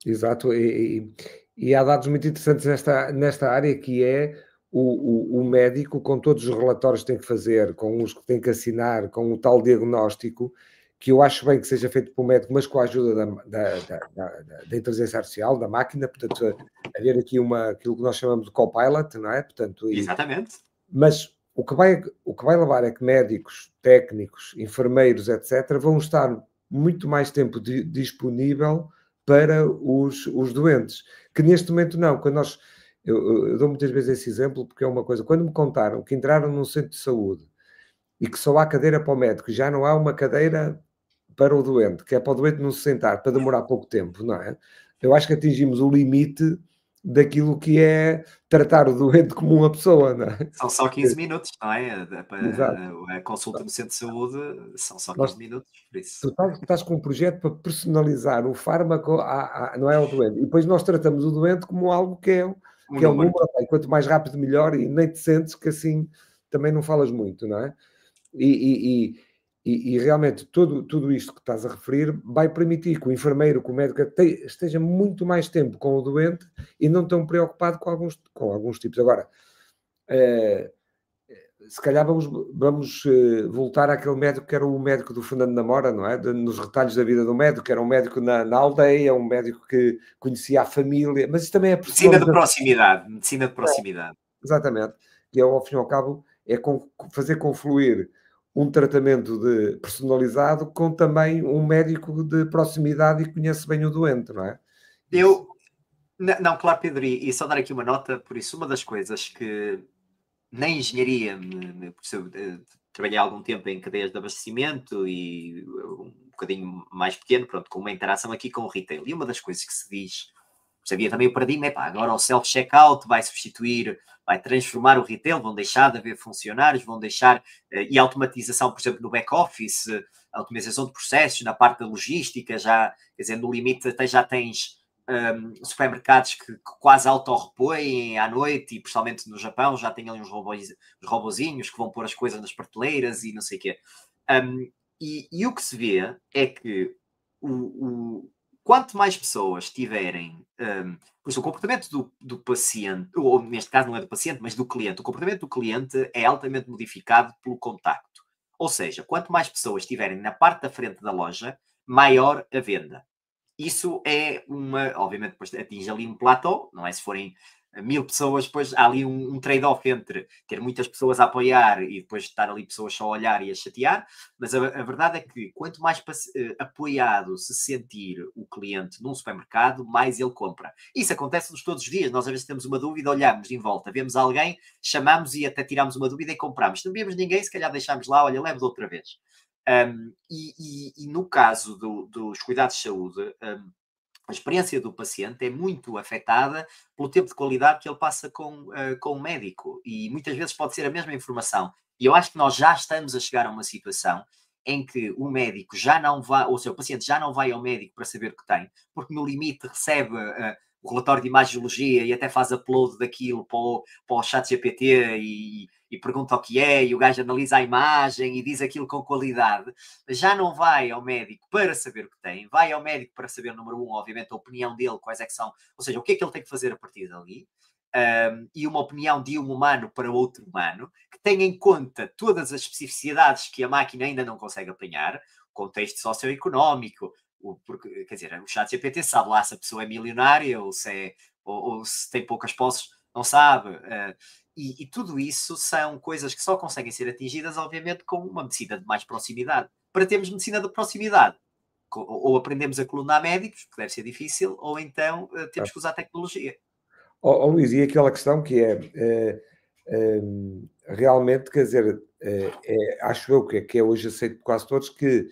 Exato, e há dados muito interessantes nesta área, que é o médico, com todos os relatórios que tem que fazer, com os que tem que assinar, com o tal diagnóstico, que eu acho bem que seja feito por um médico, mas com a ajuda da inteligência artificial, da máquina, portanto, haver aqui aquilo que nós chamamos de copilot, não é? Portanto, Exatamente. Mas o que vai levar é que médicos, técnicos, enfermeiros, etc., vão estar muito mais tempo disponível para os doentes, que neste momento não. Eu dou muitas vezes esse exemplo, porque é uma coisa, quando me contaram que entraram num centro de saúde e que só há cadeira para o médico, já não há uma cadeira para o doente, que é para o doente não se sentar, para demorar pouco tempo, não é? Eu acho que atingimos o limite daquilo que é tratar o doente como uma pessoa, não é? São só 15 minutos, não é? A consulta no centro de saúde são só 15 minutos, por isso. Tu estás com um projeto para personalizar o fármaco, não é ao doente. E depois nós tratamos o doente como algo que é um número. E quanto mais rápido, melhor, e nem te sentes que assim também não falas muito, não é? E realmente tudo isto que estás a referir vai permitir que o enfermeiro, que o médico esteja muito mais tempo com o doente e não tão preocupado com alguns tipos. Agora, se calhar vamos voltar àquele médico que era o médico do Fernando Namora, não é? Nos retalhos da vida do médico, que era um médico na aldeia, um médico que conhecia a família, mas isso também é medicina de proximidade. Exatamente. Que ao fim e ao cabo é fazer confluir um tratamento personalizado com também um médico de proximidade e que conhece bem o doente, não é? Não, claro, Pedro, e só dar aqui uma nota, por isso, uma das coisas que na engenharia, trabalhei há algum tempo em cadeias de abastecimento e um bocadinho mais pequeno, pronto, com uma interação aqui com o retail. E uma das coisas que se diz, havia também o paradigma, agora o self-checkout vai transformar o retail, vão deixar de haver funcionários, e a automatização, por exemplo, no back-office, a automatização de processos, na parte da logística, já, quer dizer, no limite até já tens supermercados que quase auto-repõem à noite, e principalmente no Japão já tem ali uns robozinhos que vão pôr as coisas nas prateleiras e não sei o quê. E o que se vê é que quanto mais pessoas tiverem, pois o comportamento do paciente, ou neste caso não é do paciente, mas do cliente, o comportamento do cliente é altamente modificado pelo contacto. Ou seja, quanto mais pessoas estiverem na parte da frente da loja, maior a venda. Isso é obviamente, depois atinge ali um platô, não é? Se forem 1000 pessoas, depois há ali um trade-off entre ter muitas pessoas a apoiar e depois estar ali pessoas só a olhar e a chatear, mas a verdade é que quanto mais apoiado se sentir o cliente num supermercado, mais ele compra. Isso acontece-nos todos os dias. Nós às vezes temos uma dúvida, olhamos em volta, vemos alguém, chamamos e até tiramos uma dúvida e compramos. Se não vemos ninguém, se calhar deixamos lá, olha, leve de outra vez. E no caso dos cuidados de saúde, a experiência do paciente é muito afetada pelo tempo de qualidade que ele passa com o médico. E muitas vezes pode ser a mesma informação. E eu acho que nós já estamos a chegar a uma situação em que o médico já não vai, ou seja, o paciente já não vai ao médico para saber o que tem, porque no limite recebe o relatório de imagiologia e até faz upload daquilo para o ChatGPT e pergunta o que é, e o gajo analisa a imagem e diz aquilo com qualidade. Já não vai ao médico para saber o que tem, vai ao médico para saber, número um, obviamente, a opinião dele, quais é que são, ou seja, o que é que ele tem que fazer a partir dali. E uma opinião de um humano para outro humano, que tenha em conta todas as especificidades que a máquina ainda não consegue apanhar, contexto socioeconómico, porque, quer dizer, o ChatGPT sabe lá se a pessoa é milionária ou se tem poucas posses, não sabe. E tudo isso são coisas que só conseguem ser atingidas, obviamente, com uma medicina de mais proximidade. Para termos medicina de proximidade, ou aprendemos a clonar médicos, que deve ser difícil, ou então temos que usar tecnologia. Luís, e aquela questão que realmente, quer dizer, acho eu que é hoje aceito por quase todos que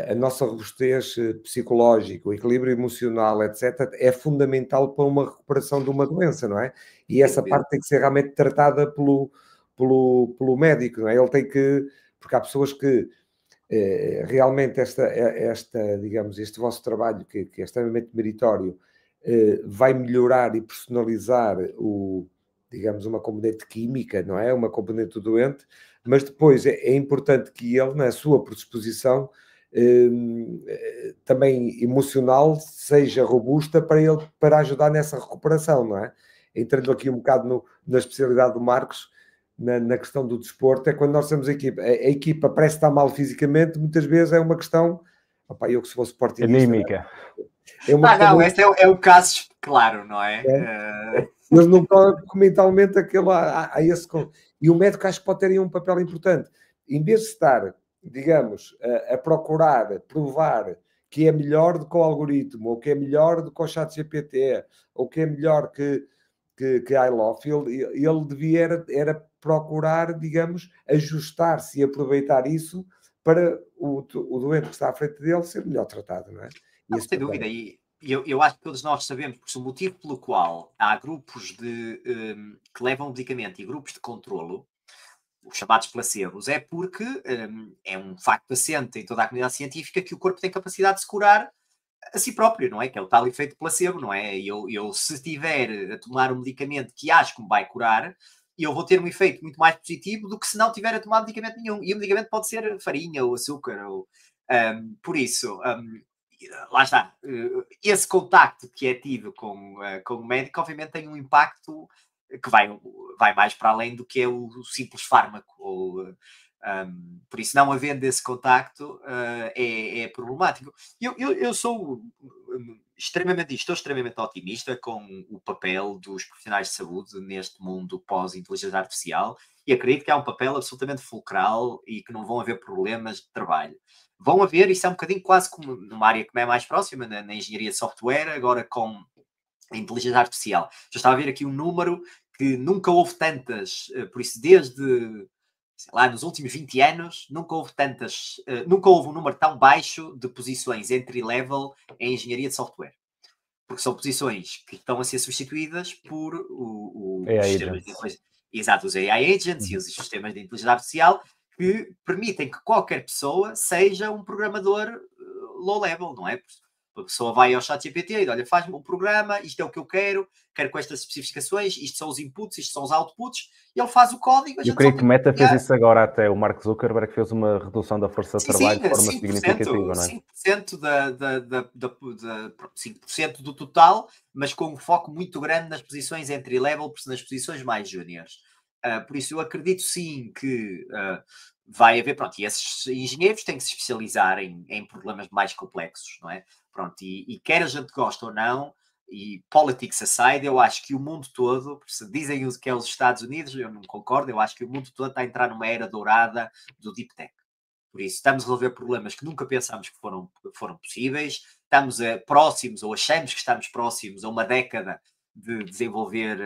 a nossa robustez psicológica, o equilíbrio emocional, etc., é fundamental para uma recuperação de uma doença, não é? E essa parte tem que ser realmente tratada pelo médico, não é? Ele tem que... Porque há pessoas que realmente digamos, este vosso trabalho, que é extremamente meritório, vai melhorar e personalizar digamos, uma componente química, não é? Uma componente do doente, mas depois é importante que ele, na sua predisposição, também emocional, seja robusta para ajudar nessa recuperação, não é? Entrando aqui um bocado na especialidade do Marcos, na questão do desporto, é quando nós temos a equipa parece estar mal fisicamente, muitas vezes é uma questão, eu que se fosse sportingista... Anímica. Não, esse é o caso claro, não é? Eles não estão mentalmente a esse... E o médico acho que pode ter aí um papel importante. Em vez de estar, digamos, a procurar provar que é melhor do que o algoritmo, ou que é melhor do que o ChatGPT, ou que é melhor que iLove, ele devia era procurar, digamos, ajustar-se e aproveitar isso para o doente que está à frente dele ser melhor tratado, não é? Não, sem dúvida, e eu acho que todos nós sabemos, porque o motivo pelo qual há grupos que levam o medicamento e grupos de controlo, os chamados placebos, é porque é um facto assente em toda a comunidade científica que o corpo tem capacidade de se curar a si próprio, não é? Que é o tal efeito placebo, não é? Eu se estiver a tomar um medicamento que acho que me vai curar, eu vou ter um efeito muito mais positivo do que se não tiver a tomar medicamento nenhum. E o medicamento pode ser farinha ou açúcar. Por isso, lá está. Esse contacto que é tido com o médico, obviamente, tem um impacto que vai mais para além do que é o simples fármaco. Por isso, não havendo esse contacto, é problemático. Eu sou estou extremamente otimista com o papel dos profissionais de saúde neste mundo pós-inteligência artificial e acredito que é um papel absolutamente fulcral e que não vão haver problemas de trabalho. Vão haver, isso é um bocadinho quase como numa área que me é mais próxima, na engenharia de software, agora com a inteligência artificial. Já estava a ver aqui um número que nunca houve tantas, por isso desde, sei lá, nos últimos 20 anos, nunca houve um número tão baixo de posições entry-level em engenharia de software. Porque são posições que estão a ser substituídas por os sistemas de inteligência. Exato, os AI agents e os sistemas de inteligência artificial que permitem que qualquer pessoa seja um programador low-level, não é? A pessoa vai ao ChatGPT e diz, olha, faz-me um programa, isto é o que eu quero com estas especificações, isto são os inputs, isto são os outputs, e ele faz o código. Eu creio que Meta fez isso agora até, o Mark Zuckerberg fez uma redução da força de trabalho de forma significativa, não é? 5% do total, mas com um foco muito grande nas posições entry-level, nas posições mais júniores. Por isso eu acredito sim que vai haver, pronto, e esses engenheiros têm que se especializar em problemas mais complexos, não é? Pronto, e quer a gente goste ou não, e politics aside, eu acho que o mundo todo, se dizem que é os Estados Unidos, eu não concordo, eu acho que o mundo todo está a entrar numa era dourada do deep tech. Por isso, estamos a resolver problemas que nunca pensámos que foram possíveis, estamos próximos, ou achamos que estamos próximos a uma década de desenvolver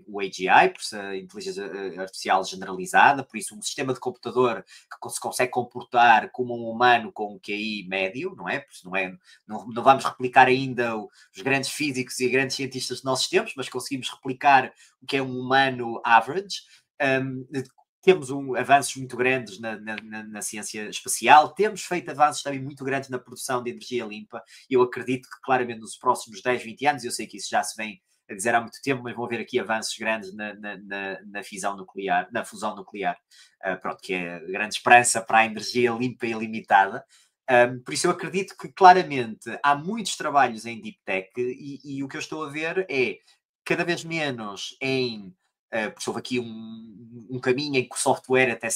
o AGI, por isso a inteligência artificial generalizada, por isso um sistema de computador que se consegue comportar como um humano com um QI médio, não é? Por isso não vamos replicar ainda os grandes físicos e grandes cientistas dos nossos tempos, mas conseguimos replicar o que é um humano average. Temos avanços muito grandes na ciência espacial, temos feito avanços também muito grandes na produção de energia limpa, e eu acredito que claramente nos próximos 10, 20 anos, eu sei que isso já se vem a dizer há muito tempo, mas vão haver aqui avanços grandes na fusão nuclear, pronto, que é a grande esperança para a energia limpa e ilimitada. Por isso eu acredito que claramente há muitos trabalhos em Deep Tech e o que eu estou a ver é cada vez menos porque houve aqui um caminho em que o software, até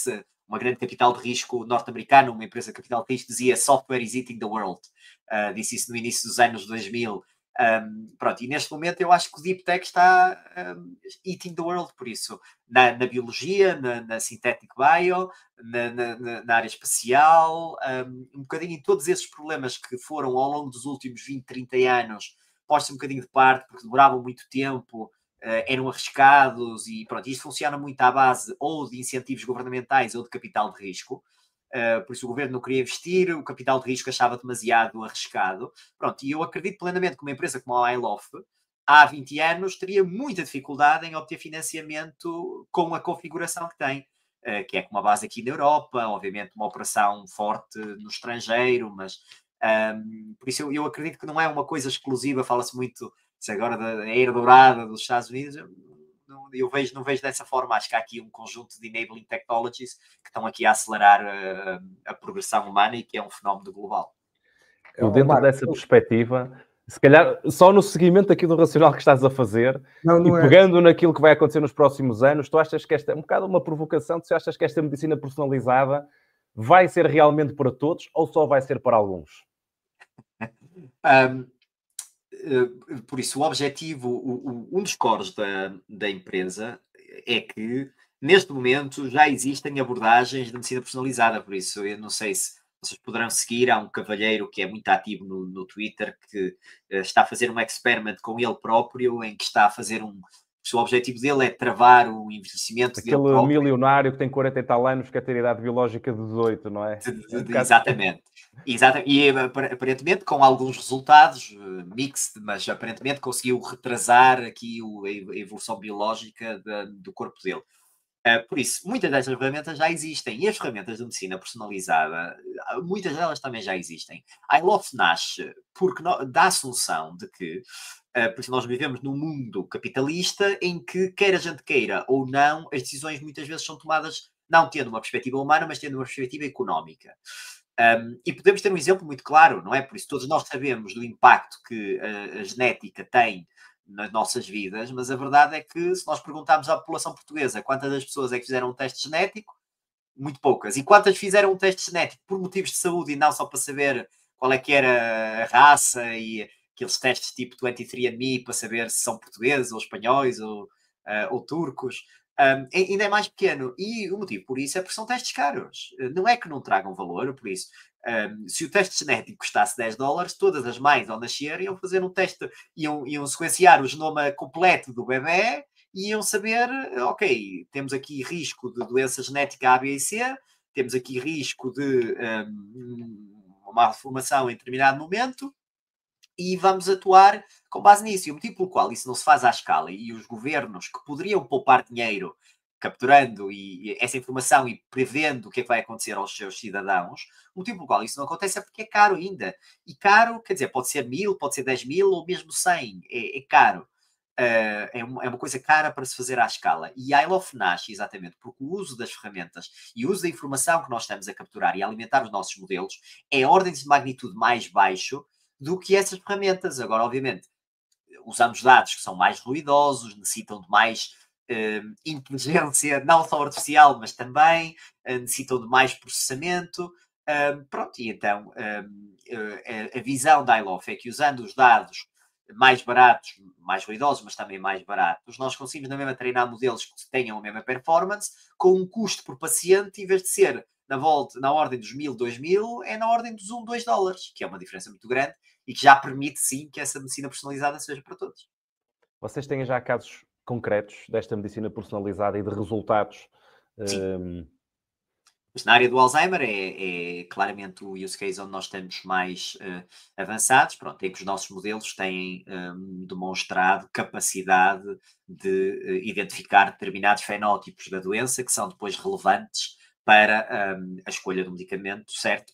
uma grande capital de risco norte-americana, uma empresa de capital de risco, dizia software is eating the world. Disse isso no início dos anos 2000. Pronto, e neste momento eu acho que o Deep Tech está eating the world, por isso, na biologia, na synthetic bio, na área espacial, um bocadinho em todos esses problemas que foram ao longo dos últimos 20, 30 anos, postos um bocadinho de parte, porque demoravam muito tempo, eram arriscados e pronto, isto funciona muito à base ou de incentivos governamentais ou de capital de risco. Por isso o governo não queria investir, o capital de risco achava demasiado arriscado. Pronto, e eu acredito plenamente que uma empresa como a iLoft, há 20 anos, teria muita dificuldade em obter financiamento com a configuração que tem, que é com uma base aqui na Europa, obviamente uma operação forte no estrangeiro, mas por isso eu acredito que não é uma coisa exclusiva, fala-se muito agora da era dourada dos Estados Unidos. Eu não vejo dessa forma. Acho que há aqui um conjunto de enabling technologies que estão aqui a acelerar a progressão humana e que é um fenómeno global. Dentro dessa perspectiva, se calhar só no seguimento aqui do racional que estás a fazer pegando naquilo que vai acontecer nos próximos anos, tu achas que esta é um bocado uma provocação? Tu achas que esta medicina personalizada vai ser realmente para todos ou só vai ser para alguns? Por isso, o objetivo, um dos cores da empresa é que, neste momento, já existem abordagens de medicina personalizada. Por isso, eu não sei se vocês poderão seguir. Há um cavalheiro que é muito ativo no Twitter que está a fazer um experiment com ele próprio, em que está a fazer o objetivo dele é travar o envelhecimento dele próprio. Aquele milionário que tem 40 e tal anos, que quer ter idade biológica de 18, não é? Exatamente. E aparentemente com alguns resultados mixed, mas aparentemente conseguiu retrasar aqui a evolução biológica do corpo dele. Por isso, muitas destas ferramentas já existem. E as ferramentas de medicina personalizada, muitas delas também já existem. A iLoft nasce porque da assunção de que por isso nós vivemos num mundo capitalista em que, quer a gente queira ou não, as decisões muitas vezes são tomadas não tendo uma perspectiva humana, mas tendo uma perspectiva económica. E podemos ter um exemplo muito claro, não é? Por isso todos nós sabemos do impacto que a genética tem nas nossas vidas, mas a verdade é que se nós perguntarmos à população portuguesa quantas das pessoas é que fizeram um teste genético, muito poucas. E quantas fizeram um teste genético por motivos de saúde e não só para saber qual é que era a raça e aqueles testes tipo 23andMe para saber se são portugueses ou espanhóis ou turcos, ainda é mais pequeno. E o motivo por isso é porque são testes caros. Não é que não tragam valor, por isso. Se o teste genético custasse $10, todas as mães ao nascer iam fazer um teste, iam sequenciar o genoma completo do bebê e iam saber, ok, temos aqui risco de doença genética A, B e C, temos aqui risco de uma malformação em determinado momento, e vamos atuar com base nisso. E o motivo pelo qual isso não se faz à escala e os governos que poderiam poupar dinheiro capturando essa informação e prevendo o que é que vai acontecer aos seus cidadãos, o motivo pelo qual isso não acontece é porque é caro ainda. E caro, quer dizer, pode ser 1000, pode ser 10.000 ou mesmo 100. É caro. É uma coisa cara para se fazer à escala. E a iLoft nasce exatamente porque o uso das ferramentas e o uso da informação que nós estamos a capturar e a alimentar os nossos modelos é ordens de magnitude mais baixo do que essas ferramentas. Agora, obviamente, usamos dados que são mais ruidosos, necessitam de mais inteligência, não só artificial, mas também necessitam de mais processamento. Pronto, e então a visão da iLoft é que usando os dados mais baratos, mais ruidosos, mas também mais baratos, nós conseguimos na mesma treinar modelos que tenham a mesma performance, com um custo por paciente, em vez de ser na ordem dos 1.000, 2.000, é na ordem dos $1, $2, que é uma diferença muito grande e que já permite, sim, que essa medicina personalizada seja para todos. Vocês têm já casos concretos desta medicina personalizada e de resultados? Sim. Mas na área do Alzheimer é claramente o use case onde nós estamos mais avançados, pronto, em que os nossos modelos têm demonstrado capacidade de identificar determinados fenótipos da doença que são depois relevantes para a escolha do medicamento certo,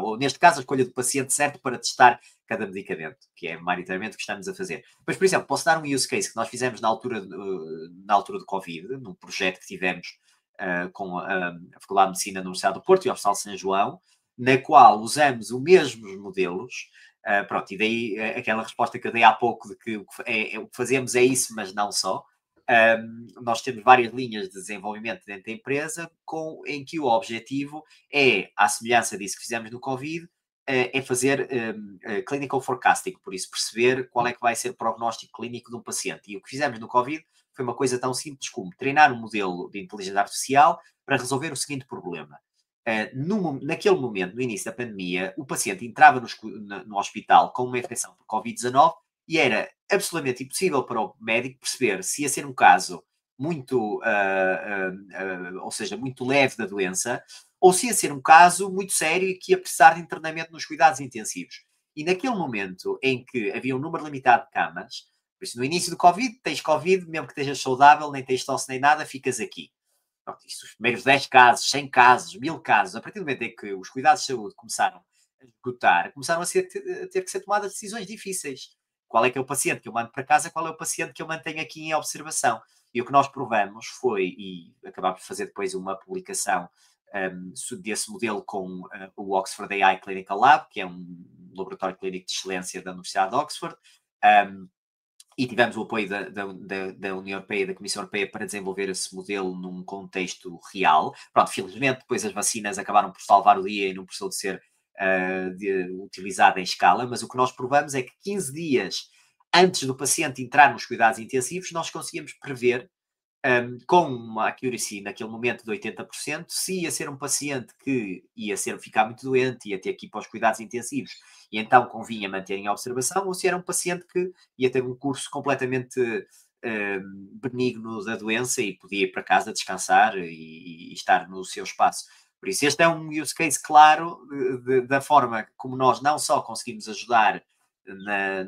ou neste caso a escolha do paciente certo para testar cada medicamento, que é maioritariamente o que estamos a fazer. Mas, por exemplo, posso dar um use case que nós fizemos na altura do Covid, num projeto que tivemos com a Faculdade de Medicina da Universidade do Porto e o Hospital de São João, na qual usamos os mesmos modelos. Pronto, e daí aquela resposta que eu dei há pouco de que o que fazemos é isso, mas não só. Nós temos várias linhas de desenvolvimento dentro da empresa em que o objetivo é, à semelhança disso que fizemos no Covid, é fazer clinical forecasting, por isso perceber qual é que vai ser o prognóstico clínico de um paciente. E o que fizemos no Covid foi uma coisa tão simples como treinar um modelo de inteligência artificial para resolver o seguinte problema. Naquele momento, no início da pandemia, o paciente entrava no hospital com uma infecção por Covid-19 e era absolutamente impossível para o médico perceber se ia ser um caso muito, ou seja, muito leve da doença, ou se ia ser um caso muito sério e que ia precisar de internamento nos cuidados intensivos. E naquele momento em que havia um número limitado de camas, por isso, no início do Covid, tens Covid, mesmo que estejas saudável, nem tens tosse nem nada, ficas aqui. Pronto, isto, os primeiros 10 casos, 100 casos, 1000 casos, a partir do momento em que os cuidados de saúde começaram a esgotar, começaram a ter que ser tomadas decisões difíceis. Qual é que é o paciente que eu mando para casa, qual é o paciente que eu mantenho aqui em observação? E o que nós provamos foi, e acabámos de fazer depois uma publicação desse modelo com o Oxford AI Clinical Lab, que é um laboratório clínico de excelência da Universidade de Oxford, e tivemos o apoio da União Europeia e da Comissão Europeia para desenvolver esse modelo num contexto real. Pronto, felizmente, depois as vacinas acabaram por salvar o dia e não precisou de ser utilizada em escala, mas o que nós provamos é que 15 dias antes do paciente entrar nos cuidados intensivos, nós conseguíamos prever, com uma accuracy naquele momento de 80%, se ia ser um paciente que ia ficar muito doente, ia ter que ir para os cuidados intensivos, e então convinha manter em observação, ou se era um paciente que ia ter um curso completamente benigno da doença e podia ir para casa descansar e estar no seu espaço. Por isso, este é um use case claro da forma como nós não só conseguimos ajudar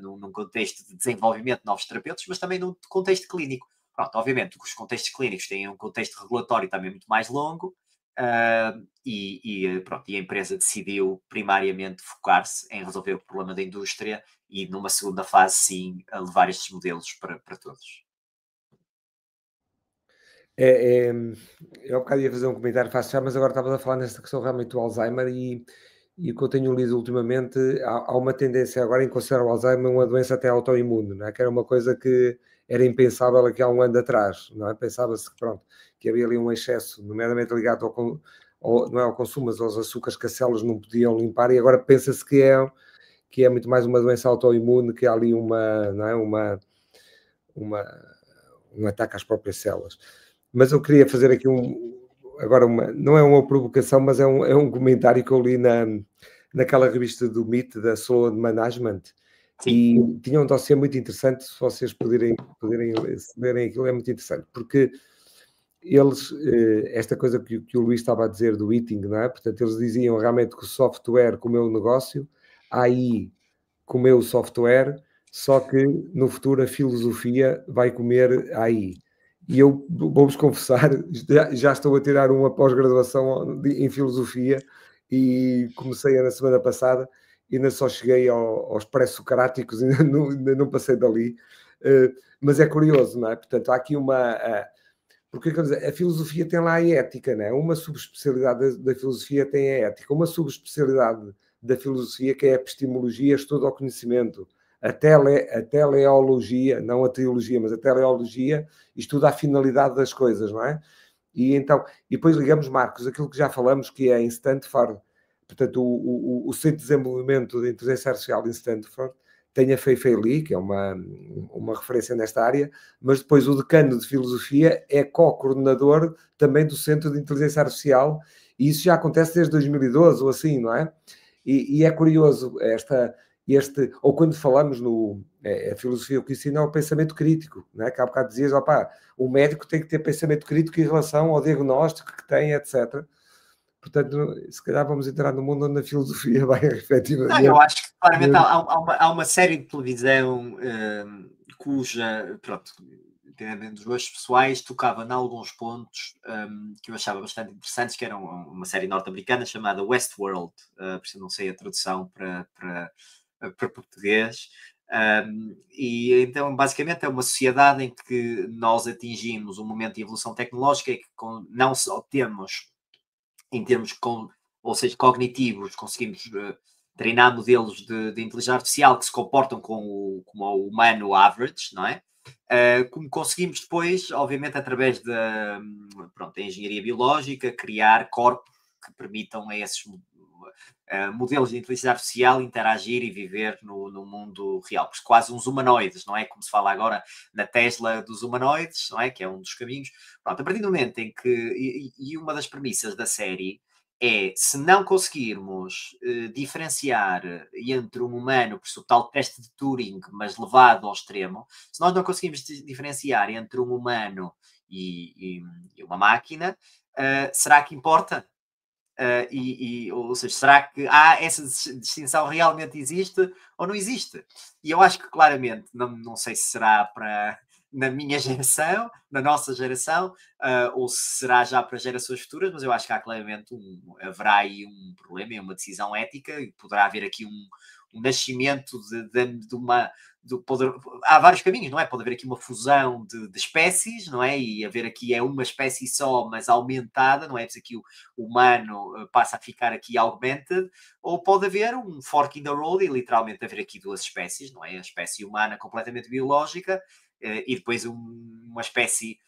num contexto de desenvolvimento de novos terapeutas, mas também num contexto clínico. Pronto, obviamente, os contextos clínicos têm um contexto regulatório também muito mais longo, pronto, e a empresa decidiu primariamente focar-se em resolver o problema da indústria e numa segunda fase, sim, a levar estes modelos para todos. Eu há bocado ia fazer um comentário, faço já, mas agora estavas a falar nesta questão realmente do Alzheimer e o que eu tenho lido ultimamente, há uma tendência agora em considerar o Alzheimer uma doença até autoimune, não é? Que era uma coisa que era impensável aqui há um ano atrás, não é? Pensava-se que havia ali um excesso, nomeadamente ligado não é ao consumo, mas aos açúcares que as células não podiam limpar, e agora pensa-se que é muito mais uma doença autoimune, que há ali um ataque às próprias células. Mas eu queria fazer aqui não é uma provocação, mas é um comentário que eu li naquela revista do MIT, da Sloan Management. Sim. E tinha um dossiê muito interessante, se vocês puderem lerem aquilo, é muito interessante, porque eles, esta coisa que o Luís estava a dizer do eating, não é? Portanto, eles diziam realmente que o software comeu o negócio, a AI comeu o software, só que no futuro a filosofia vai comer a AI. E eu vou-vos confessar, já estou a tirar uma pós-graduação em filosofia e comecei na semana passada, ainda só cheguei aos pré-socráticos, ainda não passei dali, mas é curioso, não é? Portanto, há aqui porque a filosofia tem lá a ética, não é? Uma subespecialidade da filosofia tem a ética, uma subespecialidade da filosofia que é a epistemologia, estudo ao conhecimento, a teleologia, não a teologia, mas a teleologia, estuda a finalidade das coisas, não é? E depois ligamos, Marcos, aquilo que já falamos, que é em Stanford, portanto, o Centro de Desenvolvimento de Inteligência Artificial em Stanford, tem a Fei-Fei Li, que é uma referência nesta área, mas depois o decano de filosofia é co-coordenador também do Centro de Inteligência Artificial, e isso já acontece desde 2012 ou assim, não é? E é curioso ou quando falamos a filosofia que ensina é o pensamento crítico, não é? Que há bocado dizias, o médico tem que ter pensamento crítico em relação ao diagnóstico que tem, etc. Portanto, se calhar vamos entrar no mundo onde a filosofia vai efetivamente... Eu acho que claramente há uma série de televisão cuja, pronto, dentro dos gostos pessoais, tocava em alguns pontos que eu achava bastante interessantes, que era uma série norte-americana chamada Westworld, por isso não sei a tradução para português. E então, basicamente, é uma sociedade em que nós atingimos um momento de evolução tecnológica e que não só temos, em termos ou seja, cognitivos, conseguimos treinar modelos de inteligência artificial que se comportam como o humano average, não é? Como conseguimos depois, obviamente, através da engenharia biológica, criar corpos que permitam a esses modelos de inteligência artificial interagir e viver no mundo real, porque quase uns humanoides, não é? Como se fala agora na Tesla dos humanoides, não é? Que é um dos caminhos. Pronto, a partir do momento em que, e uma das premissas da série é, se não conseguirmos diferenciar entre um humano, por isso o tal teste de Turing, mas levado ao extremo, se nós não conseguimos diferenciar entre um humano e uma máquina, será que importa? Ou seja, será que essa distinção realmente existe ou não existe? E eu acho que claramente, não sei se será para na minha geração, na nossa geração, ou se será já para gerações futuras, mas eu acho que há claramente haverá aí um problema e uma decisão ética, e poderá haver aqui um nascimento de uma... há vários caminhos, não é? Pode haver aqui uma fusão de espécies, não é? E haver aqui uma espécie só, mas aumentada, não é? Aqui o humano passa a ficar aqui augmented, ou pode haver um fork in the road e literalmente haver aqui duas espécies, não é? A espécie humana completamente biológica e depois uma espécie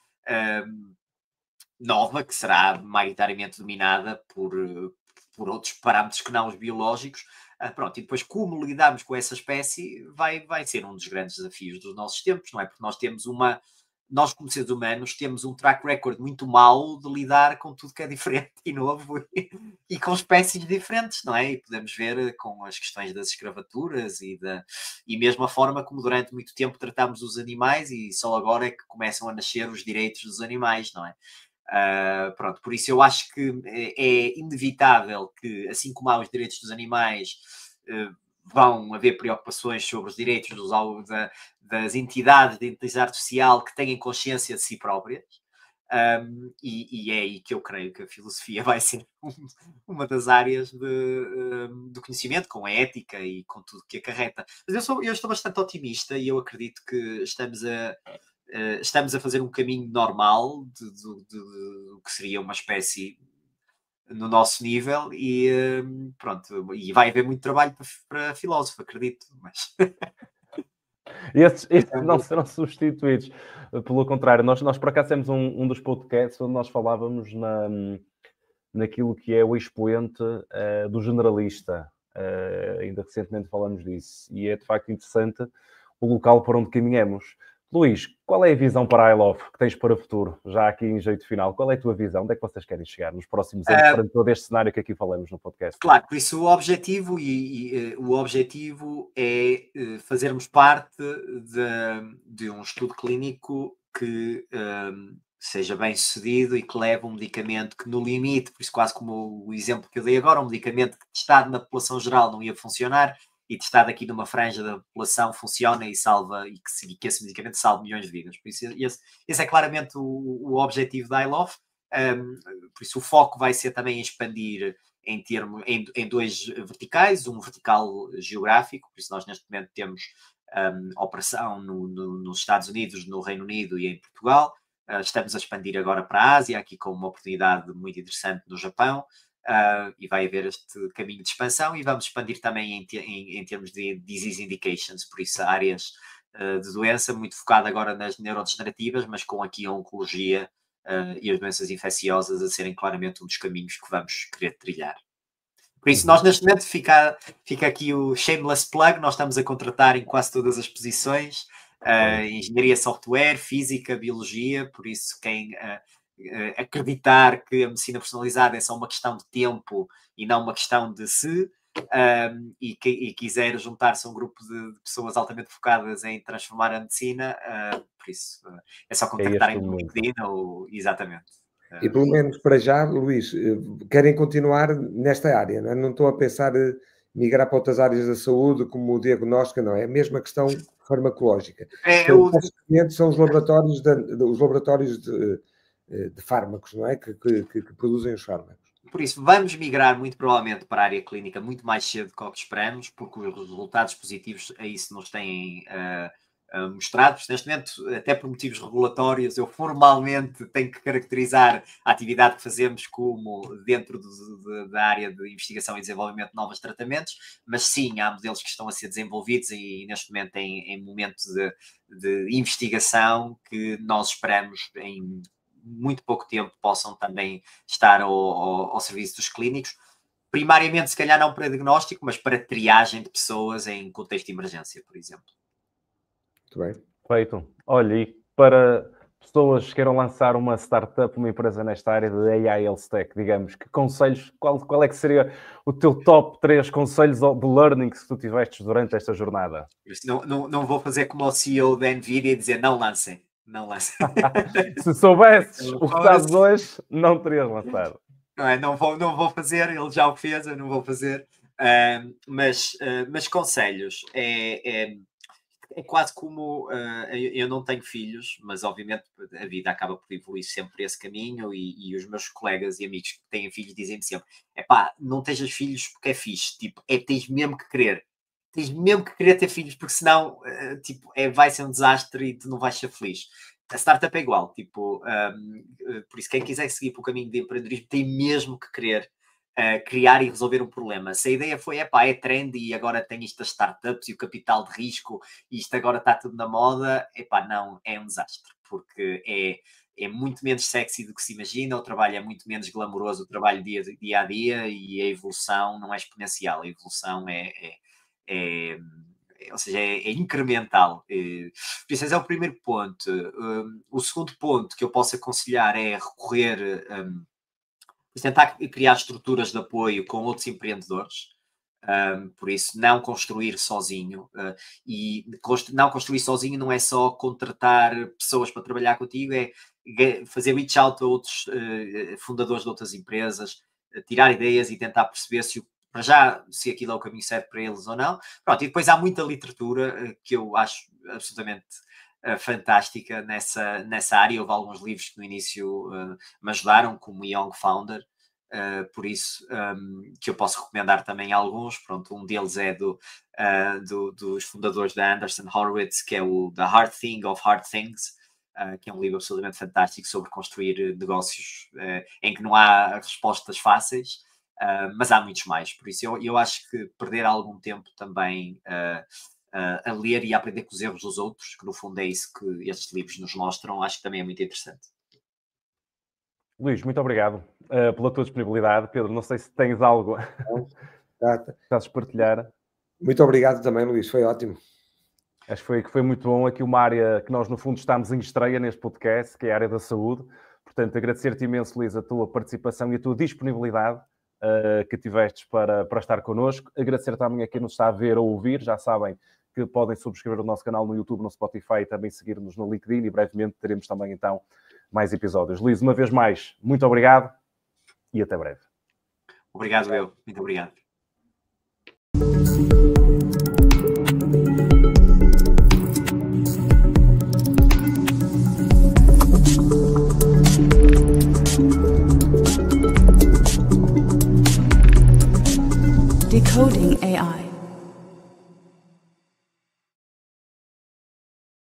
nova que será maioritariamente dominada por outros parâmetros que não os biológicos. Pronto, e depois como lidarmos com essa espécie vai ser um dos grandes desafios dos nossos tempos, não é? Porque nós como seres humanos temos um track record muito mau de lidar com tudo que é diferente e novo e com espécies diferentes, não é? E podemos ver com as questões das escravaturas e mesmo a forma como durante muito tempo tratamos os animais e só agora é que começam a nascer os direitos dos animais, não é? Pronto, por isso eu acho que é inevitável que, assim como há os direitos dos animais, vão haver preocupações sobre os direitos das entidades de inteligência artificial que têm consciência de si próprias. E é aí que eu creio que a filosofia vai ser uma das áreas do conhecimento, com a ética e com tudo que acarreta. Mas eu estou bastante otimista e eu acredito que estamos a fazer um caminho normal do que seria uma espécie no nosso nível e pronto, e vai haver muito trabalho para filósofo, acredito, mas... Esses não serão substituídos, pelo contrário, nós por acaso temos um dos podcasts onde nós falávamos naquilo que é o expoente do generalista, ainda recentemente falamos disso, e é de facto interessante o local para onde caminhamos. Luís, qual é a visão para a iLove que tens para o futuro, já aqui em jeito final? Qual é a tua visão? Onde é que vocês querem chegar nos próximos anos, perante todo este cenário que aqui falamos no podcast? Claro, por isso o objetivo o objetivo é fazermos parte de um estudo clínico que seja bem sucedido e que leve um medicamento que no limite, por isso quase como o exemplo que eu dei agora, um medicamento que testado na população geral não ia funcionar, e testado aqui numa franja da população funciona e salva, e que esse medicamento salve milhões de vidas. Por isso, esse é claramente o objetivo da iLove. Por isso, o foco vai ser também expandir em dois verticais, um vertical geográfico, por isso nós neste momento temos operação nos Estados Unidos, no Reino Unido e em Portugal. Estamos a expandir agora para a Ásia, aqui com uma oportunidade muito interessante no Japão. E vai haver este caminho de expansão e vamos expandir também em termos de disease indications, por isso áreas de doença muito focada agora nas neurodegenerativas, mas com aqui a oncologia e as doenças infecciosas a serem claramente um dos caminhos que vamos querer trilhar. Por isso, nós neste momento fica aqui o shameless plug, nós estamos a contratar em quase todas as posições, engenharia software, física, biologia, por isso quem... acreditar que a medicina personalizada é só uma questão de tempo e não uma questão de se, e quiser juntar-se a um grupo de pessoas altamente focadas em transformar a medicina, por isso é só contactarem no LinkedIn ou exatamente. E pelo menos para já, Luís, querem continuar nesta área, não é? Não estou a pensar migrar para outras áreas da saúde, como o diagnóstico, não é? É mesmo a questão farmacológica. Os clientes são os laboratórios de fármacos, não é? Que produzem os fármacos. Por isso, vamos migrar muito provavelmente para a área clínica muito mais cedo do que o que esperamos, porque os resultados positivos a isso nos têm mostrados. Neste momento, até por motivos regulatórios, eu formalmente tenho que caracterizar a atividade que fazemos como dentro da área de investigação e desenvolvimento de novos tratamentos, mas sim, há modelos que estão a ser desenvolvidos e neste momento em momentos de investigação que nós esperamos em muito pouco tempo possam também estar ao serviço dos clínicos, primariamente se calhar não para diagnóstico, mas para triagem de pessoas em contexto de emergência, por exemplo. Muito bem. Feito. Olha, e para pessoas que queiram lançar uma startup, uma empresa nesta área de AI Health Tech, digamos, que conselhos, qual é que seria o teu top 3 conselhos de learning que tu tiveste durante esta jornada? Não vou fazer como o CEO da NVIDIA e dizer não lancem. Não lancem. Se soubesses o que estás hoje, não terias lançado. Não vou fazer, ele já o fez, eu não vou fazer. Mas conselhos, é quase como, eu não tenho filhos, mas obviamente a vida acaba por evoluir sempre por esse caminho e os meus colegas e amigos que têm filhos dizem-me sempre, não tejas filhos porque é fixe, tipo, tens mesmo que querer. Tens mesmo que querer ter filhos, porque senão vai ser um desastre e tu não vais ser feliz. A startup é igual, por isso quem quiser seguir para o caminho de empreendedorismo tem mesmo que querer criar e resolver um problema. Se a ideia foi, é trendy e agora tem isto das startups e o capital de risco e isto agora está tudo na moda, não, é um desastre, porque é muito menos sexy do que se imagina, o trabalho é muito menos glamouroso, o trabalho dia a dia e a evolução não é exponencial, a evolução ou seja, é incremental. Por isso, esse é o primeiro ponto. O segundo ponto que eu posso aconselhar é recorrer, tentar criar estruturas de apoio com outros empreendedores. Por isso, não construir sozinho. E não construir sozinho não é só contratar pessoas para trabalhar contigo, é fazer reach out a outros fundadores de outras empresas, tirar ideias e tentar perceber se aquilo é o caminho certo para eles ou não. Pronto, e depois há muita literatura que eu acho absolutamente fantástica nessa área. Houve alguns livros que no início me ajudaram, como Young Founder, por isso que eu posso recomendar também alguns. Pronto, um deles é dos fundadores da Andreessen Horowitz, que é o The Hard Thing of Hard Things, que é um livro absolutamente fantástico sobre construir negócios em que não há respostas fáceis. Mas há muitos mais, por isso eu acho que perder algum tempo também a ler e a aprender com os erros dos outros, que no fundo é isso que estes livros nos mostram, acho que também é muito interessante. Luís, muito obrigado pela tua disponibilidade. Pedro, não sei se tens algo que estás a partilhar. Muito obrigado também, Luís, foi ótimo. Acho que foi muito bom. Aqui uma área que nós no fundo estamos em estreia neste podcast, que é a área da saúde. Portanto, agradecer-te imenso, Luís, a tua participação e a tua disponibilidade que tivestes para estar connosco. Agradecer também a quem nos está a ver ou ouvir. Já sabem que podem subscrever o nosso canal no YouTube, no Spotify e também seguir-nos no LinkedIn e brevemente teremos também então mais episódios. Luís, uma vez mais, muito obrigado e até breve. Obrigado, muito obrigado. Decoding AI.